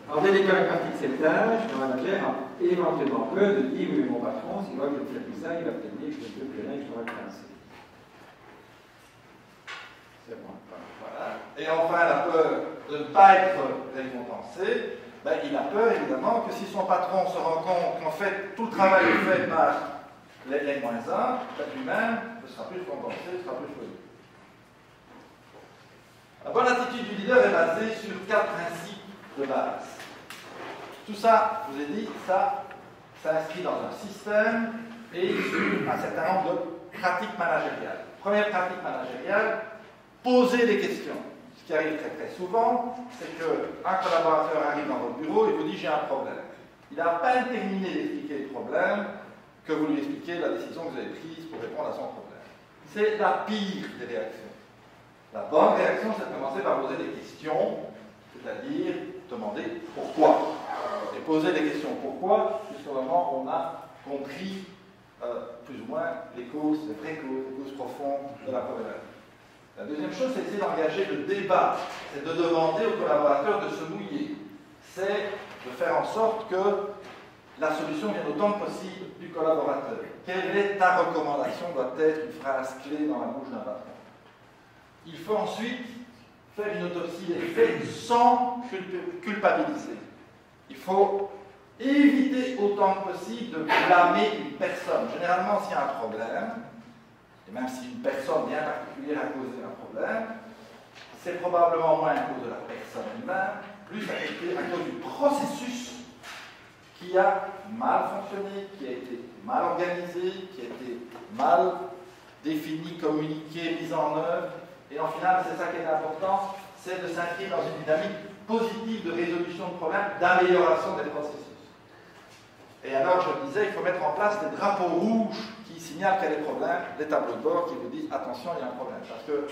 En déléguant une partie de cette tâche, le manager a éventuellement peur de dire oui, mon patron, s'il voit que je ne fais plus ça, il va peut-être dire que je ne peux plus rien et que je dois le pincer. C'est bon. Voilà. Et enfin, la peur de ne pas être récompensé. Ben, il a peur évidemment que si son patron se rend compte qu'en fait tout le travail est fait par les -1, ben, lui-même ne sera plus récompensé, ne sera plus choisi. La bonne attitude du leader est basée sur 4 principes de base. Tout ça, je vous ai dit, ça s'inscrit dans un système et sur un certain nombre de pratiques managériales. Première pratique managériale, poser des questions. Ce qui arrive très très souvent, c'est qu'un collaborateur arrive dans votre bureau et vous dit j'ai un problème. Il n'a pas terminé d'expliquer le problème que vous lui expliquez la décision que vous avez prise pour répondre à son problème. C'est la pire des réactions. La bonne réaction, c'est de commencer par poser des questions, c'est-à-dire demander pourquoi. Et poser des questions pourquoi, jusqu'au moment où on a compris plus ou moins les causes, les vraies causes, les causes profondes de la problématique. La deuxième chose, c'est d'essayer d'engager le débat, c'est de demander aux collaborateurs de se mouiller, c'est de faire en sorte que la solution vienne autant que possible du collaborateur. Quelle est ta recommandation doit être une phrase clé dans la bouche d'un patron. Il faut ensuite faire une autopsie des faits sans culpabiliser. Il faut éviter autant que possible de blâmer une personne. Généralement, s'il y a un problème, et même si une personne bien particulière a causé un problème, c'est probablement moins à cause de la personne elle-même, plus à cause du processus qui a mal fonctionné, qui a été mal organisé, qui a été mal défini, communiqué, mis en œuvre. Et en final, c'est ça qui est important, c'est de s'inscrire dans une dynamique positive de résolution de problèmes, d'amélioration des processus. Et alors, je disais, il faut mettre en place des drapeaux rouges qui signalent qu'il y a des problèmes, des tableaux de bord qui vous disent attention, il y a un problème. Parce que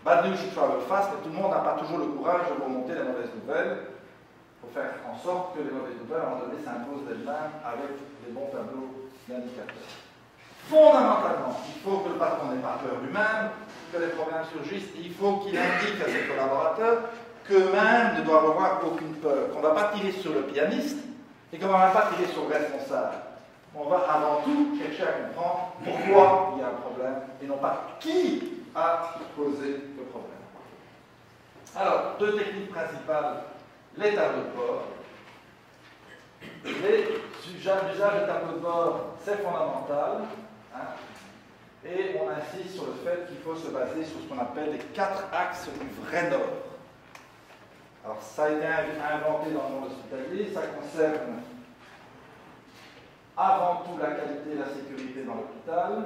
bad news should travel fast, mais tout le monde n'a pas toujours le courage de remonter les mauvaises nouvelles. Il faut faire en sorte que les mauvaises nouvelles, à un moment donné, s'imposent d'elles-mêmes avec des bons tableaux d'indicateurs. Fondamentalement, il faut que le patron n'ait pas peur lui-même, que les problèmes surgissent, et il faut qu'il indique à ses collaborateurs qu'eux-mêmes ne doivent avoir aucune peur, qu'on ne va pas tirer sur le pianiste et qu'on ne va pas tirer sur le responsable. On va avant tout chercher à comprendre pourquoi il y a un problème et non pas qui a causé le problème. Alors, 2 techniques principales, les tableaux de bord. L'usage des tableaux de bord, c'est fondamental. Hein, et on insiste sur le fait qu'il faut se baser sur ce qu'on appelle les 4 axes du vrai nord. Alors, ça a été inventé dans le monde hospitalier, ça concerne avant tout la qualité et la sécurité dans l'hôpital,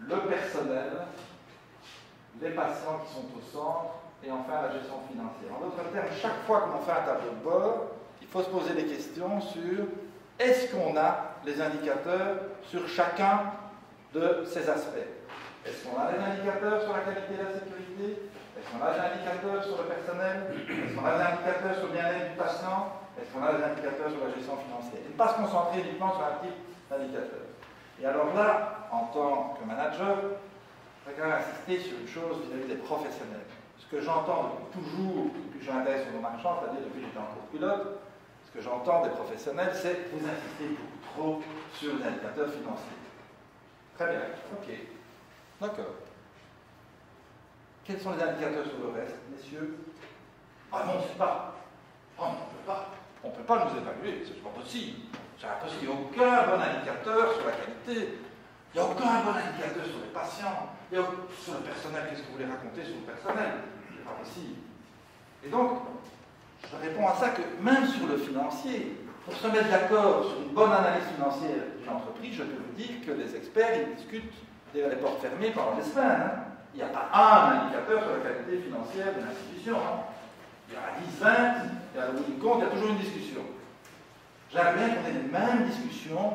le personnel, les patients qui sont au centre, et enfin la gestion financière. En d'autres termes, chaque fois qu'on fait un tableau de bord, il faut se poser des questions sur est-ce qu'on a les indicateurs sur chacun de ces aspects. Est-ce qu'on a les indicateurs sur la qualité et la sécurité? Est-ce qu'on a les indicateurs sur le personnel? Est-ce qu'on a les indicateurs sur le bien-être du patient? Est-ce qu'on a les indicateurs sur la gestion financière? Et ne pas se concentrer uniquement sur un type d'indicateur. Et alors là, en tant que manager, je vais quand même insister sur une chose vis-à-vis des professionnels. Ce que j'entends depuis toujours, depuis que je m'intéresse au marchand, c'est-à-dire depuis que j'étais en cours pilote, ce que j'entends des professionnels, c'est vous insistez beaucoup trop sur les indicateurs financiers. Très bien, ok. D'accord. Quels sont les indicateurs sur le reste, messieurs? Ah non, on ne sait pas. Oh, on ne peut pas. On ne peut pas nous évaluer, c'est pas possible. C'est impossible. Il n'y a aucun bon indicateur sur la qualité. Il n'y a aucun bon indicateur sur les patients. Il y a sur le personnel. Qu'est-ce que vous voulez raconter sur le personnel? C'est pas possible. Et donc, je réponds à ça que même sur le financier, pour se mettre d'accord sur une bonne analyse financière d'une entreprise, je peux vous dire que les experts, ils discutent derrière les portes fermées pendant des semaines. Hein. Il n'y a pas un indicateur sur la qualité financière d'une institution. Hein. Il y en a 10, 20, il y a une compte, il y a toujours une discussion. J'aimerais bien qu'on ait les mêmes discussions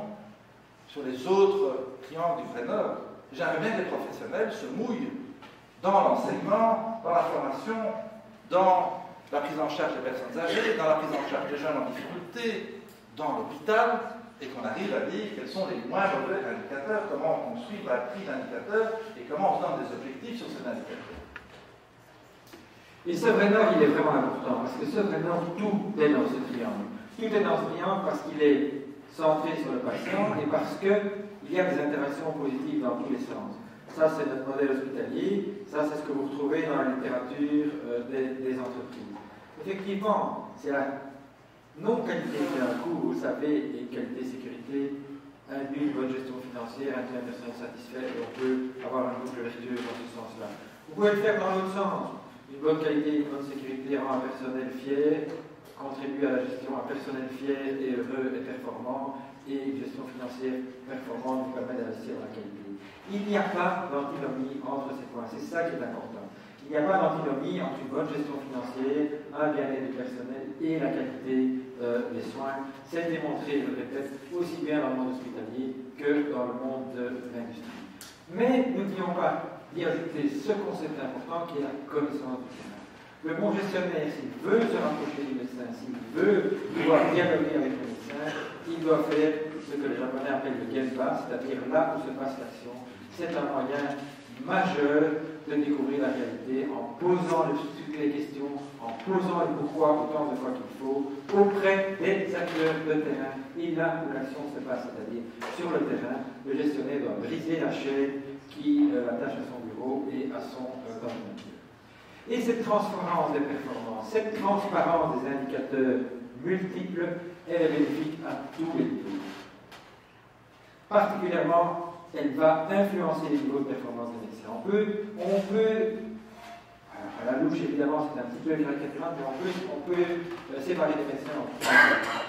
sur les autres triangles du vrai Nord. J'aimerais bien que les professionnels se mouillent dans l'enseignement, dans la formation, dans la prise en charge des personnes âgées, dans la prise en charge des jeunes en difficulté, dans l'hôpital, et qu'on arrive à dire quels sont les moins mauvais indicateurs, comment on construit la prise d'indicateurs et comment on se donne des objectifs sur ces indicateurs. Et ce vrai Nord, il est vraiment important, parce que ce vrai Nord, tout est dans ce triangle. Tout est dans ce triangle parce qu'il est centré sur le patient et parce qu'il y a des interactions positives dans tous les sens. Ça, c'est notre modèle hospitalier. Ça, c'est ce que vous retrouvez dans la littérature des entreprises. Effectivement, c'est la non-qualité qui a un coût, vous le savez, et qualité-sécurité induit une bonne gestion financière, induit un personnel satisfait, et on peut avoir un boucle vertueux dans ce sens-là. Vous pouvez le faire dans l'autre sens. Une bonne qualité, une bonne sécurité rend un personnel fier, contribue à la gestion, un personnel fier et heureux et performant, et une gestion financière performante nous permet d'investir dans la qualité. Il n'y a pas d'antinomie entre ces points, c'est ça qui est important. Il n'y a pas d'antinomie entre une bonne gestion financière, un bien-être du personnel et la qualité des soins. C'est démontré, je le répète, aussi bien dans le monde hospitalier que dans le monde de l'industrie. Mais n'oublions pas d'y ajouter ce concept important qui est la connaissance du terrain. Le bon gestionnaire, s'il veut se rapprocher du médecin, s'il veut pouvoir dialoguer avec le médecin, il doit faire ce que les Japonais appellent le genba, c'est-à-dire là où se passe l'action. C'est un moyen majeur de découvrir la réalité en posant toutes les questions, en posant le pourquoi autant de fois qu'il faut, auprès des acteurs de terrain. Et là où l'action se passe, c'est-à-dire sur le terrain, le gestionnaire doit briser la chaîne qui l'attache à son bureau et à son ordinateur. Et cette transparence des performances, cette transparence des indicateurs multiples, elle est bénéfique à tous les niveaux. Particulièrement, elle va influencer les niveaux de performance des médecins. On peut à la louche évidemment, c'est un petit peu caricatural, mais on peut séparer les médecins en trois groupes.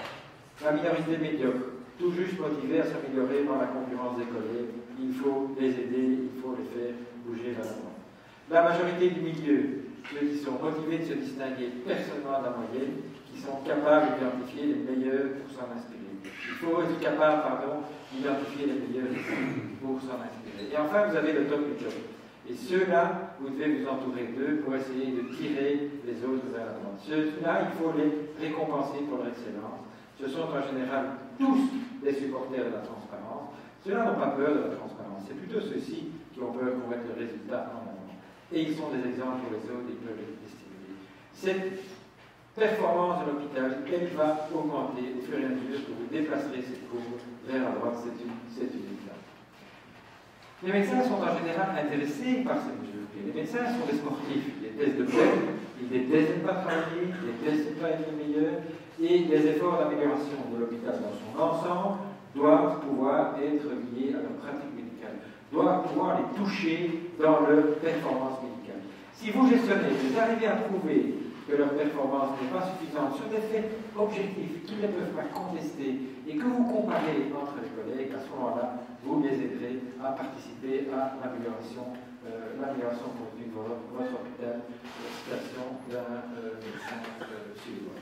La minorité médiocre, tout juste motivée à s'améliorer dans la concurrence des collègues, il faut les aider, il faut les faire bouger vers l'avant. La majorité du milieu, ceux qui sont motivés de se distinguer personnellement de la moyenne, qui sont capables d'identifier les meilleurs pour s'en inspirer. Il faut être capable, d'identifier les meilleurs pour s'en inspirer. Et enfin, vous avez le top du top. Et ceux-là, vous devez vous entourer d'eux pour essayer de tirer les autres vers l'avant. Ceux-là, il faut les récompenser pour leur excellence. Ce sont en général tous des supporters de la transparence. Ceux-là n'ont pas peur de la transparence. C'est plutôt ceux-ci qui ont peur qu'on mette le résultat en avant. Et ils sont des exemples pour les autres et peuvent les stimuler. Cette performance de l'hôpital, elle va augmenter au fur et à mesure que vous déplacerez cette courbe vers la droite, cette unité-là. Les médecins sont en général intéressés par ces mesures. Les médecins sont des sportifs. Ils détestent de perdre, ils détestent de ne pas travailler, ils détestent de ne pas être les meilleurs, et les efforts d'amélioration de l'hôpital dans son ensemble doivent pouvoir être liés à leur pratique médicale, doivent pouvoir les toucher dans leur performance médicale. Si vous gestionnez, vous arrivez à prouver que leur performance n'est pas suffisante sur des faits objectifs qu'ils ne peuvent pas contester et que vous comparez entre les collègues, à ce moment-là, vous les aiderez à participer à l'amélioration continue de votre hôpital, la situation d'un médecin suédois.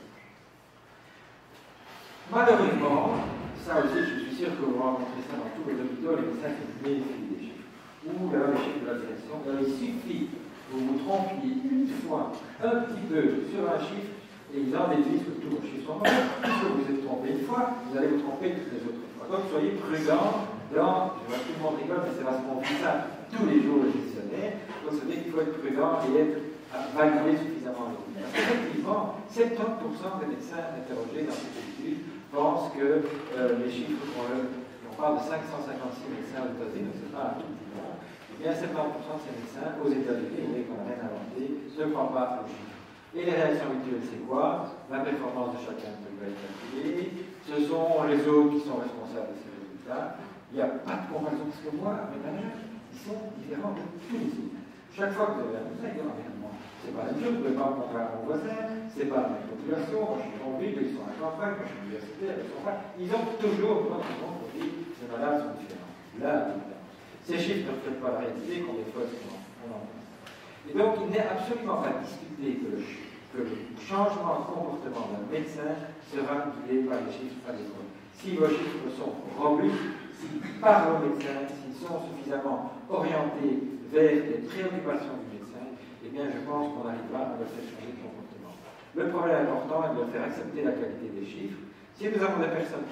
Malheureusement, ça aussi, je suis sûr que vous rencontrez ça dans tous les hôpitaux, les médecins qui méfient des chiffres. Ou là, les chiffres de la direction, il suffit que vous vous trompiez une fois, un petit peu, sur un chiffre, et ils en déduisent que tous vos chiffres sont mauvais. Puisque vous vous êtes trompé une fois, vous allez vous tromper toutes les autres fois. Donc soyez prudents dans, je vois tout le monde rigole, mais c'est parce qu'on vit ça tous les jours, le gestionnaire. Donc ça veut dire qu'il faut être prudent et être validé suffisamment le coup. Effectivement, 70% des médecins interrogés dans cette étude pensent que les chiffres, on parle de 556 médecins aux États-Unis, donc c'est pas un tout petit nombre, et bien 70% de ces médecins aux États-Unis, vous voyez qu'on n'a rien inventé, ne croient pas aux chiffres. Et les réactions habituelles, c'est quoi? La performance de chacun peut être calculée, ce sont les autres qui sont responsables de ces résultats. Il n'y a pas de comparaison, parce que moi, mes managers, ils sont différents de tous les autres. Chaque fois que vous avez un médecin, il dit c'est pas la même chose, vous ne pouvez pas me comparer à mon voisin, c'est pas la même population, moi je suis en ville, ils sont à la campagne, moi je suis universitaire, ils sont pas. Ils ont toujours votre profil, ces malades sont différents. Là, ces chiffres ne reflètent pas la réalité, qu'on des fois on en pense. Et donc, il n'est absolument pas discuté que le chiffre que le changement de comportement d'un médecin sera guidé par les chiffres adéquats. Si vos chiffres sont robustes, s'ils parlent au médecin, s'ils sont suffisamment orientés vers les préoccupations du médecin, eh bien je pense qu'on arrivera à le faire changer de comportement. Le problème important est de faire accepter la qualité des chiffres. Si nous avons des personnes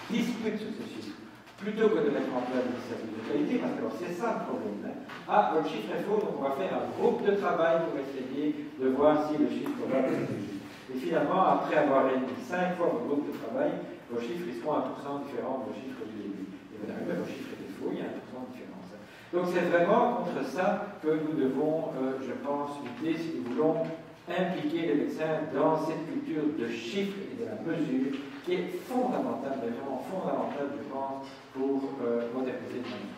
qui discutent sur ces chiffres, plutôt que de mettre en place des services de qualité, parce que c'est ça le problème. Hein. Ah, votre chiffre est faux, donc on va faire un groupe de travail pour essayer de voir si le chiffre va être juste. Et finalement, après avoir réuni 5 fois votre groupe de travail, vos chiffres ils seront à 1% différents de vos chiffres du début. Et vous arrivez, vos chiffres étaient faux, il y a 1% de différence. Donc c'est vraiment contre ça que nous devons, je pense, lutter si nous voulons impliquer les médecins dans cette culture de chiffres et de la mesure qui est fondamentale, mais vraiment fondamentale, je pense, pour moderniser le monde.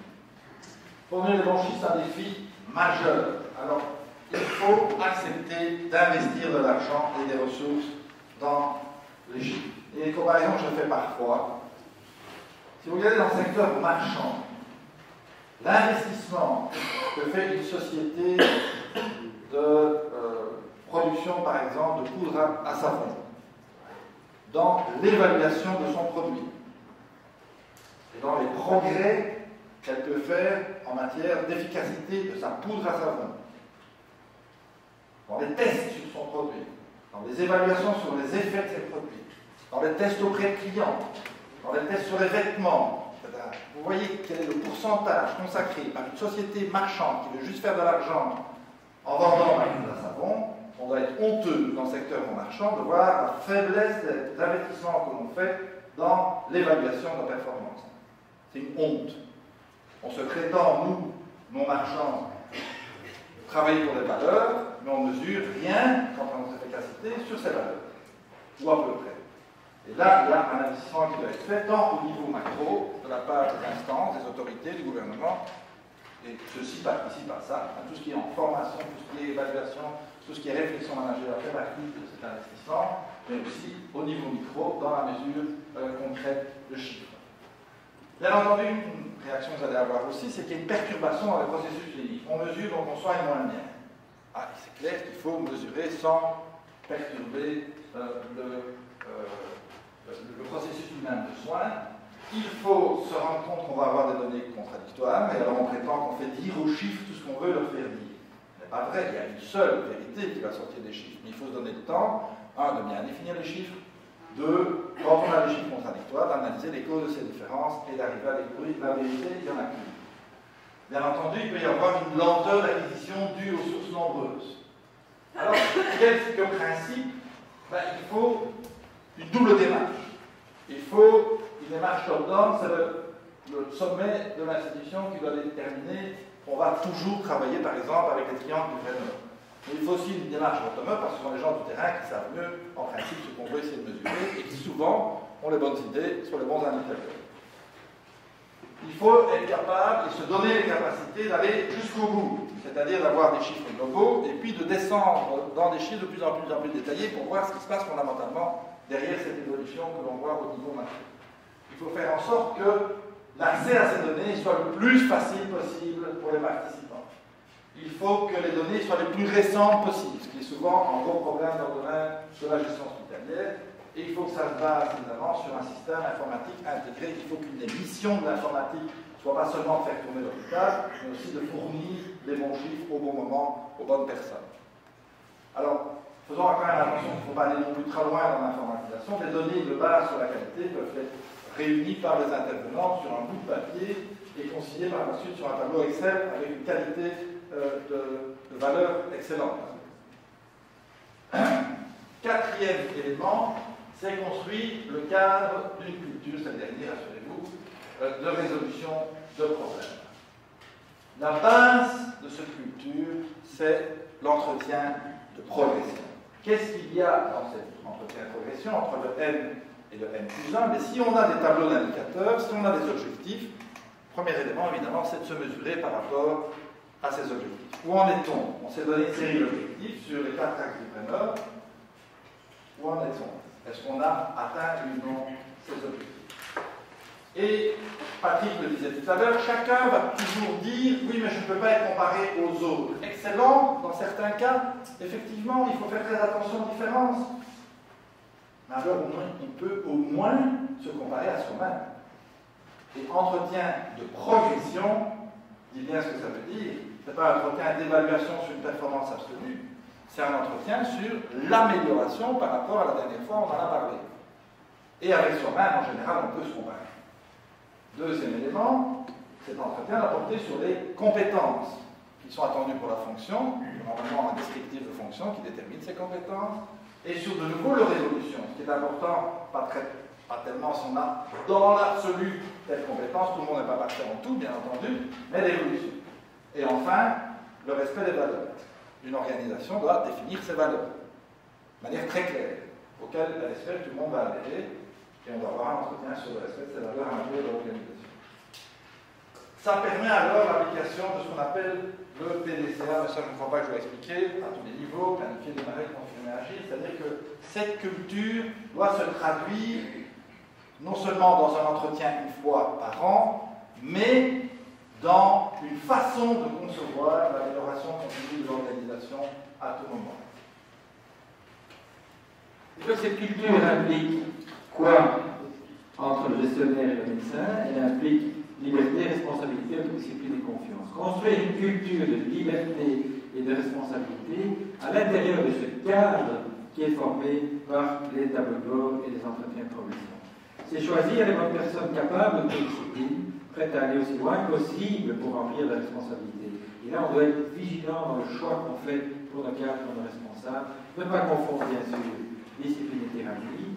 Fournir les bons chiffres, c'est un défi majeur. Alors, il faut accepter d'investir de l'argent et des ressources dans les chiffres. Et les comparaisons que je fais parfois, si vous regardez dans le secteur marchand, l'investissement que fait une société de production, par exemple, de poudre à savon, dans l'évaluation de son produit et dans les progrès qu'elle peut faire en matière d'efficacité de sa poudre à savon, dans les tests sur son produit, dans les évaluations sur les effets de ses produits, dans les tests auprès de clients, dans les tests sur les vêtements, etc. Vous voyez quel est le pourcentage consacré par une société marchande qui veut juste faire de l'argent en vendant la poudre à savon. On doit être honteux dans le secteur marchand de voir la faiblesse des investissements que l'on fait dans l'évaluation de nos performances. C'est une honte. On se prétend, nous, non marchands, travailler pour des valeurs, mais on ne mesure rien quant à notre efficacité sur ces valeurs, ou à peu près. Et là, il y a un investissement qui doit être fait tant au niveau macro, de la part des instances, des autorités, du gouvernement, et ceux-ci participent à ça, à tout ce qui est en formation, tout ce qui est évaluation, tout ce qui est réflexion managériale fait partie de cet investissement, mais aussi au niveau micro, dans la mesure concrète de chiffres. Bien entendu, une réaction que vous allez avoir aussi, c'est qu'il y a une perturbation dans les processus cliniques. On mesure, donc on soigne moins bien. Ah, c'est clair qu'il faut mesurer sans perturber le processus humain de soins. Il faut se rendre compte qu'on va avoir des données contradictoires, et alors on prétend qu'on fait dire aux chiffres tout ce qu'on veut leur faire dire. Ce n'est pas vrai, il y a une seule vérité qui va sortir des chiffres, mais il faut se donner le temps, un, de bien définir les chiffres, deux, quand on a les chiffres contradictoires, d'analyser les causes de ces différences et d'arriver à découvrir la vérité, il y en a qu'une. Bien entendu, il peut y avoir une lenteur d'acquisition due aux sources nombreuses. Alors, quel principe? Il faut une double démarche. Il faut une démarche top-down, c'est le sommet de l'institution qui doit déterminer. On va toujours travailler, par exemple, avec les triangles du vrai nord. Mais il faut aussi une démarche bottom-up, parce que ce sont les gens du terrain qui savent mieux, en principe, ce qu'on veut essayer de mesurer, et qui souvent ont les bonnes idées sur les bons indicateurs. Il faut être capable et se donner les capacités d'aller jusqu'au bout, c'est-à-dire d'avoir des chiffres globaux, et puis de descendre dans des chiffres de plus en plus détaillés pour voir ce qui se passe fondamentalement derrière cette évolution que l'on voit au niveau macro. Il faut faire en sorte que l'accès à ces données soit le plus facile possible pour les participants. Il faut que les données soient les plus récentes possibles, ce qui est souvent un gros problème dans le domaine de la gestion hospitalière. Et il faut que ça se base évidemment sur un système informatique intégré. Il faut qu'une des missions de l'informatique soit pas seulement de faire tourner l'hôpital, mais aussi de fournir les bons chiffres au bon moment aux bonnes personnes. Alors, faisons quand même attention qu'il ne faut pas aller non plus très loin dans l'informatisation. Les données de base sur la qualité peuvent être réunies par les intervenants sur un bout de papier et conciliées par la suite sur un tableau Excel avec une qualité de valeur excellente. Quatrième élément, c'est construire le cadre d'une culture, c'est le dernier, rassurez-vous, de résolution de problèmes. La base de cette culture, c'est l'entretien de progression. Qu'est-ce qu'il y a dans cet entretien de progression entre le N et le N+1? Mais si on a des tableaux d'indicateurs, si on a des objectifs, le premier élément, évidemment, c'est de se mesurer par rapport à ces objectifs. Où en est-on? On s'est donné une série d'objectifs sur les 4 axes du Brenner. Où en est-on? Est-ce qu'on a atteint ou non ces objectifs? Et Patrick le disait tout à l'heure, chacun va toujours dire « oui, mais je ne peux pas être comparé aux autres ». Excellent, dans certains cas, effectivement, il faut faire très attention aux différences. Mais alors, on peut au moins se comparer à soi-même. Et entretien de progression, dis bien ce que ça veut dire, ce n'est pas un entretien d'évaluation sur une performance absolue, c'est un entretien sur l'amélioration par rapport à la dernière fois, on en a parlé. Et avec soi-même, en général, on peut se comparer. Deuxième élément, cet entretien va porter sur les compétences qui sont attendues pour la fonction, normalement un descriptif de fonction qui détermine ces compétences, et sur de nouveau leur évolution. Ce qui est important, pas tellement si on a dans l'absolu telle compétence, tout le monde n'est pas parfait en tout, bien entendu, mais l'évolution. Et enfin, le respect des valeurs. Une organisation doit définir ses valeurs, de manière très claire, auxquelles elle espère que tout le monde va adhérer. Et on va avoir un entretien sur le respect de ces valeurs à l'intérieur de l'organisation. Ça permet alors l'application de ce qu'on appelle le PDCA, mais ça je ne crois pas que je vais expliquer, à tous les niveaux, planifier, démarrer, confirmer, agir, c'est-à-dire que cette culture doit se traduire non seulement dans un entretien une fois par an, mais dans une façon de concevoir l'amélioration continue de l'organisation à tout moment. Et donc cette culture implique quoi entre le gestionnaire et le médecin? Elle implique liberté, responsabilité, autodiscipline et confiance. Construire une culture de liberté et de responsabilité à l'intérieur de ce cadre qui est formé par les tableaux de bord et les entretiens de progression. C'est choisir les bonnes personnes capables de discipline, prêtes à aller aussi loin que possible pour remplir la responsabilité. Et là, on doit être vigilant dans le choix qu'on fait pour nos cadres, pour nos responsables, ne pas confondre bien sûr discipline et thérapie.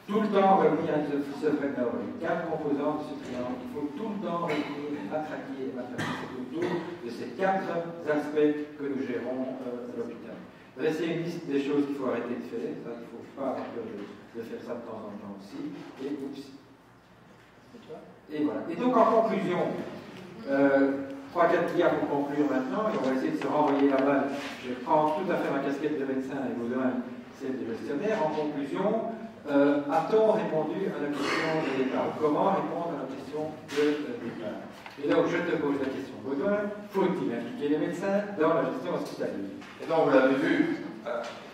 Tout le temps revenir à ce phénomène. Les quatre composants de ce triangle, il faut tout le temps revenir à traquer et mathématiques autour de ces quatre aspects que nous gérons à l'hôpital. Dresser une liste des choses qu'il faut arrêter de faire, ça, il ne faut pas avoir peur de faire ça de temps en temps aussi. Et voilà. Et donc en conclusion, 3-4 liens pour conclure maintenant, et on va essayer de se renvoyer la balle. Je prends tout à fait ma casquette de médecin et Baudouin, celle de gestionnaire. En conclusion, a-t-on répondu à la question de départ? Comment répondre à la question de départ? Et donc, je te pose la question, Baudouin, faut-il impliquer les médecins dans la gestion hospitalière? Et donc, vous l'avez vu,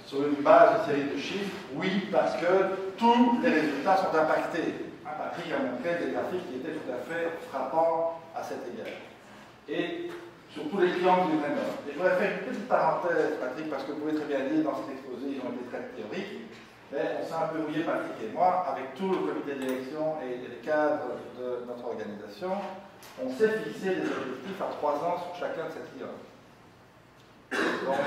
sur une base de série de chiffres, oui, parce que tous les résultats sont impactés. Patrick a montré des graphiques qui étaient tout à fait frappants à cet égard. Et sur tous les triangles du Nord. Et je voudrais faire une petite parenthèse, Patrick, parce que vous pouvez très bien lire dans cet exposé, ils ont été très théoriques. Mais on s'est un peu brouillé, Patrick et moi, avec tout le comité de direction et les cadres de notre organisation. On s'est fixé des objectifs à 3 ans sur chacun de ces triangles. Donc,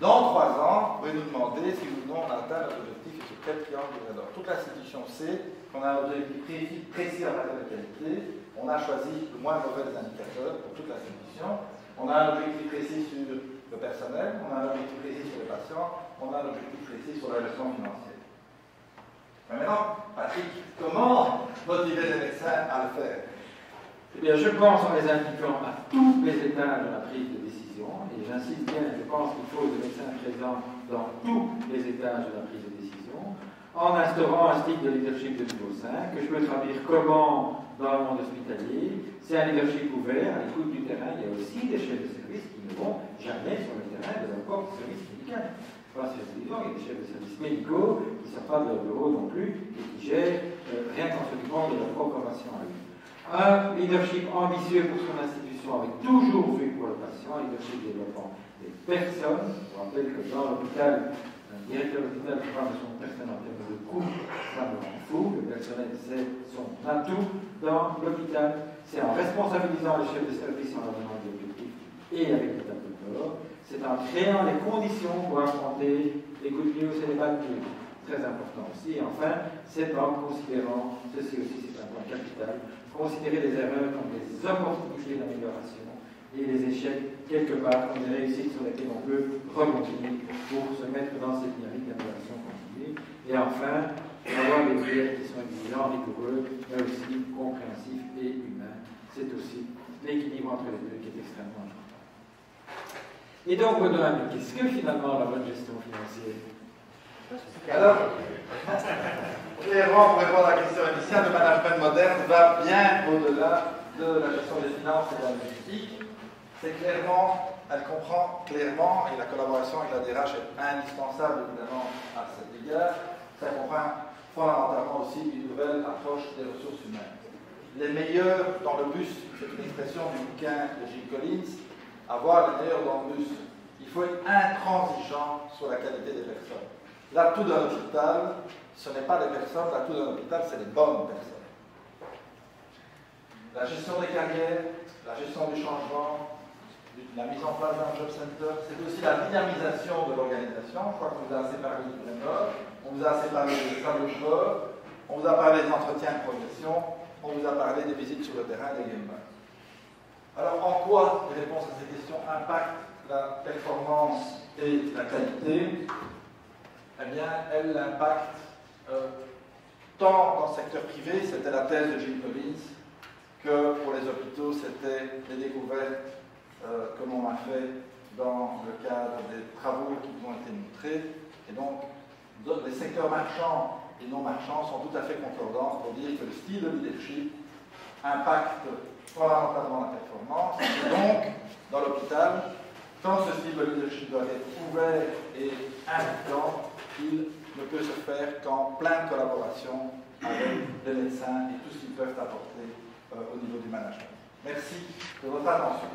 dans 3 ans, vous pouvez nous demander si ou non on a atteint notre objectif et sur quel triangle du Nord. Toute l'institution sait qu'on a un objectif précis en matière de qualité. On a choisi le moins mauvais des indicateurs pour toute l'institution. On a un objectif précis sur le personnel, on a un objectif précis sur les patients, on a un objectif précis sur la gestion financière. Mais maintenant, Patrick, comment motiver les médecins à le faire? Eh bien, je pense en les impliquant à tous les étages de la prise de décision, et j'insiste bien, je pense qu'il faut des médecins présents dans tous les étages de la prise de décision, en instaurant un style de leadership de niveau 5, que je peux traduire comment dans le monde hospitalier. C'est un leadership ouvert, à l'écoute du terrain. Il y a aussi des chefs de service qui ne vont jamais sur le terrain de leur propre service médical. Pas sur il y a des chefs de services médicaux qui ne sortent pas de leur bureau non plus et qui gèrent rien qu'en s'occupant de leur propre patient à lui. Un leadership ambitieux pour son institution avec toujours vu pour le patient, un leadership développant des personnes. Je vous rappelle que dans l'hôpital, un directeur d'hôpital qui parle de son personnel en termes de coût, ça me rend fou. Le personnel, c'est son atout dans l'hôpital. C'est en responsabilisant les chefs de service en leur donnant des objectifs et avec des tableaux de bord. C'est en créant les conditions pour affronter les coups de news et les bad news. Très important aussi. Et enfin, c'est en considérant, ceci aussi c'est un point capital, considérer les erreurs comme des opportunités d'amélioration et les échecs quelque part comme des réussites sur lesquelles on peut rebondir pour se mettre dans cette dynamique d'amélioration continue. Et enfin, avoir des biais qui sont exigeants, rigoureux, mais aussi compréhensifs et humains. C'est aussi l'équilibre entre les deux qui est extrêmement important. Et donc, Baudouin, qu'est-ce que finalement la bonne gestion financière? Alors, on est clairement, pour répondre à la question initiale, le management moderne va bien au-delà de la gestion des finances et de la logistique. C'est clairement, elle comprend clairement, et la collaboration avec la DRH est indispensable évidemment à cet égard, ça comprend fondamentalement aussi une nouvelle approche des ressources humaines. Les meilleurs dans le bus, c'est une expression du bouquin de Jim Collins, avoir les meilleurs dans le bus. Il faut être intransigeant sur la qualité des personnes. L'atout d'un hôpital, ce n'est pas les personnes, l'atout d'un hôpital, c'est les bonnes personnes. La gestion des carrières, la gestion du changement, la mise en place d'un job center, c'est aussi la dynamisation de l'organisation. Je crois qu'on vous a assez parlé du framework, on vous a assez parlé des tableaux de bord, on vous a parlé des entretiens de progression, on vous a parlé des visites sur le terrain, des game plans. Alors, en quoi les réponses à ces questions impactent la performance et la qualité? Eh bien, elles l'impactent tant dans le secteur privé, c'était la thèse de Jim Collins, que pour les hôpitaux, c'était les découvertes que l'on a fait dans le cadre des travaux qui nous ont été montrés. Et donc, les secteurs marchands et non marchands sont tout à fait concordants pour dire que le style de leadership impacte fondamentalement la performance. Et donc, dans l'hôpital, quand ce style de leadership doit être ouvert et invitant, il ne peut se faire qu'en pleine collaboration avec les médecins et tout ce qu'ils peuvent apporter au niveau du management. Merci de votre attention.